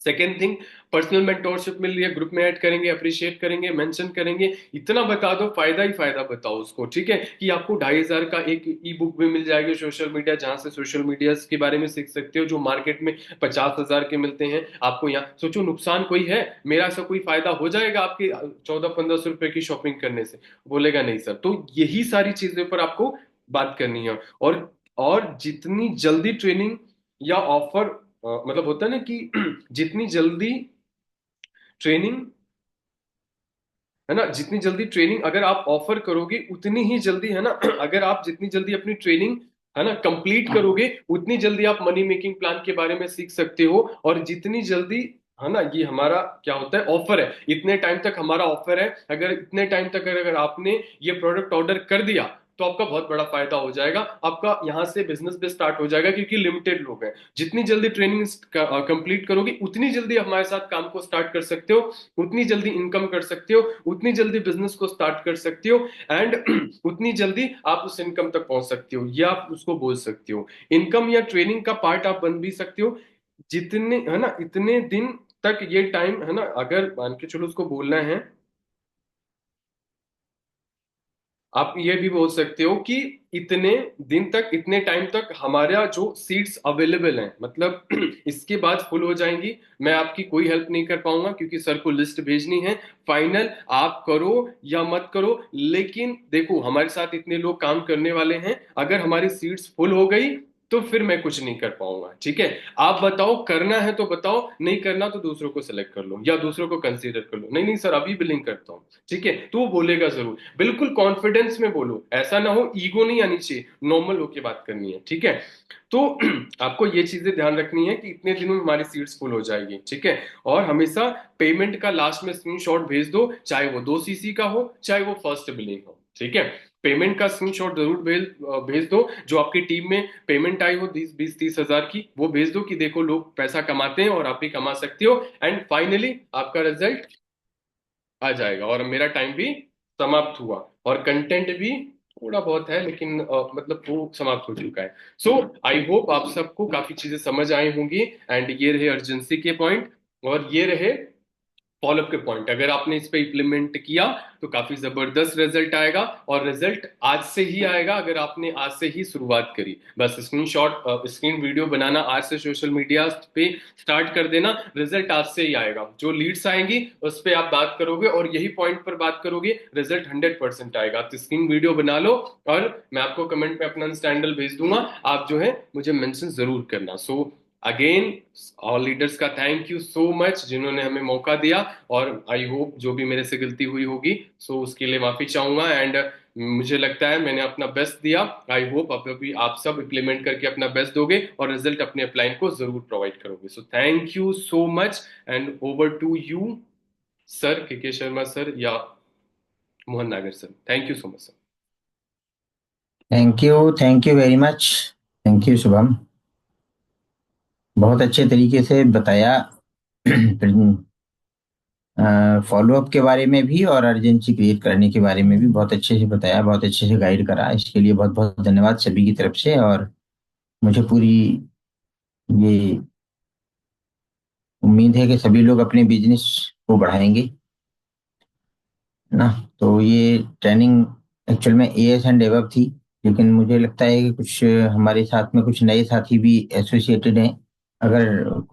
सेकेंड थिंग, पर्सनल मेंटोरशिप मिल रही है, ग्रुप में ऐड करेंगे, अप्रिशिएट करेंगे, मेंशन करेंगे, इतना बता दो, फायदा ही फायदा बताओ उसको, ठीक है, कि आपको 2500 का एक ई बुक भी मिल जाएगी सोशल मीडिया, जहां से सोशल मीडिया के बारे में सीख सकते हो, जो मार्केट में 50,000 के मिलते हैं। आपको यहाँ सोचो नुकसान कोई है, मेरा ऐसा कोई फायदा हो जाएगा आपके 1400-1500 रुपए की शॉपिंग करने से? बोलेगा नहीं सर। तो यही सारी चीजों पर आपको बात करनी है। और जितनी जल्दी ट्रेनिंग या ऑफर मतलब होता है ना कि जितनी जल्दी ट्रेनिंग है ना, जितनी जल्दी ट्रेनिंग अगर आप ऑफर करोगे उतनी ही जल्दी है ना, अगर आप जितनी जल्दी अपनी ट्रेनिंग है ना कंप्लीट करोगे उतनी जल्दी आप मनी मेकिंग प्लान के बारे में सीख सकते हो। और जितनी जल्दी है ना, ये हमारा क्या होता है, ऑफर है, इतने टाइम तक हमारा ऑफर है, अगर इतने टाइम तक अगर आपने ये प्रोडक्ट ऑर्डर कर दिया तो आपका बहुत बड़ा फायदा हो जाएगा, आपका यहां से बिजनेस भी स्टार्ट हो जाएगा, क्योंकि लिमिटेड लोग हैं। जितनी जल्दी ट्रेनिंग कंप्लीट करोगे उतनी जल्दी हमारे साथ काम को स्टार्ट कर सकते हो, उतनी जल्दी इनकम कर सकते हो, उतनी जल्दी बिजनेस को स्टार्ट कर सकते हो, एंड उतनी जल्दी आप उस इनकम तक पहुंच सकते हो, या आप उसको बोल सकते हो इनकम या ट्रेनिंग का पार्ट आप बन भी सकते हो। जितने है ना इतने दिन तक ये टाइम है ना, अगर मान के चलो उसको बोलना है, आप ये भी बोल सकते हो कि इतने दिन तक, इतने टाइम तक हमारा जो सीट्स अवेलेबल हैं, मतलब इसके बाद फुल हो जाएंगी, मैं आपकी कोई हेल्प नहीं कर पाऊंगा, क्योंकि सर को लिस्ट भेजनी है। फाइनल आप करो या मत करो, लेकिन देखो हमारे साथ इतने लोग काम करने वाले हैं, अगर हमारी सीट्स फुल हो गई तो फिर मैं कुछ नहीं कर पाऊंगा, ठीक है। आप बताओ, करना है तो बताओ, नहीं करना तो दूसरों को सिलेक्ट कर लो या दूसरों को कंसीडर कर लो। नहीं नहीं सर अभी बिलिंग करता हूँ, ठीक है, तो वो बोलेगा जरूर, बिल्कुल कॉन्फिडेंस में बोलो, ऐसा ना हो, ईगो नहीं आनी चाहिए, नॉर्मल होके बात करनी है, ठीक है। तो आपको ये चीजें ध्यान रखनी है कि इतने दिनों में हमारी सीट्स फुल हो जाएगी, ठीक है। और हमेशा पेमेंट का लास्ट में स्क्रीनशॉट भेज दो, चाहे वो 2 सीसी का हो, चाहे वो फर्स्ट बिलिंग हो, ठीक है। पेमेंट का स्क्रीनशॉट जरूर भेज दो, जो आपकी टीम में पेमेंट आई हो 20-30 हजार की, वो भेज दो कि देखो लोग पैसा कमाते हैं और आप भी कमा सकते हो, एंड फाइनली आपका रिजल्ट आ जाएगा और मेरा टाइम भी समाप्त हुआ, और कंटेंट भी थोड़ा बहुत है, लेकिन मतलब वो समाप्त हो चुका है। सो आई होप आप सबको काफी चीजें समझ आई होंगी, एंड ये रहे अर्जेंसी के पॉइंट, और ये रहे फॉलोअप के पॉइंट। अगर आपने इस पे इम्प्लीमेंट किया तो काफी जबरदस्त रिजल्ट आएगा, और रिजल्ट आज से ही आएगा अगर आपने आज से ही शुरुआत करी। बस स्क्रीन वीडियो बनाना आज से सोशल मीडिया पे स्टार्ट कर देना, रिजल्ट आज से ही आएगा। जो लीड्स आएंगी उस पे आप बात करोगे और यही पॉइंट पर बात करोगे, रिजल्ट 100% आएगा। तो स्क्रीन वीडियो बना लो, और मैं आपको कमेंट में अपना इंस्टा हैंडल भेज दूंगा, आप जो है मुझे मेंशन जरूर करना। सो अगेन ऑल लीडर्स का थैंक यू सो मच, जिन्होंने हमें मौका दिया, और आई होप जो भी मेरे से गलती हुई होगी सो उसके लिए माफी चाहूंगा, एंड मुझे लगता है मैंने अपना बेस्ट दिया। आई होप आप सब इम्प्लीमेंट करके अपना बेस्ट दोगे और रिजल्ट अपने अपलाइन को जरूर प्रोवाइड करोगे। So thank you so much, and over to you sir, K Sharma sir या Mohan Nagar sir. Thank you so much sir. Thank you very much. Thank you Shubham, बहुत अच्छे तरीके से बताया फॉलोअप के बारे में भी और अर्जेंसी क्रिएट करने के बारे में भी बहुत अच्छे से बताया, बहुत अच्छे से गाइड करा। इसके लिए बहुत बहुत धन्यवाद सभी की तरफ से। और मुझे पूरी ये उम्मीद है कि सभी लोग अपने बिजनेस को बढ़ाएंगे ना। तो ये ट्रेनिंग एक्चुअल में एएस एंड डेवलप थी, लेकिन मुझे लगता है कि कुछ हमारे साथ में कुछ नए साथी भी एसोसिएटेड हैं। अगर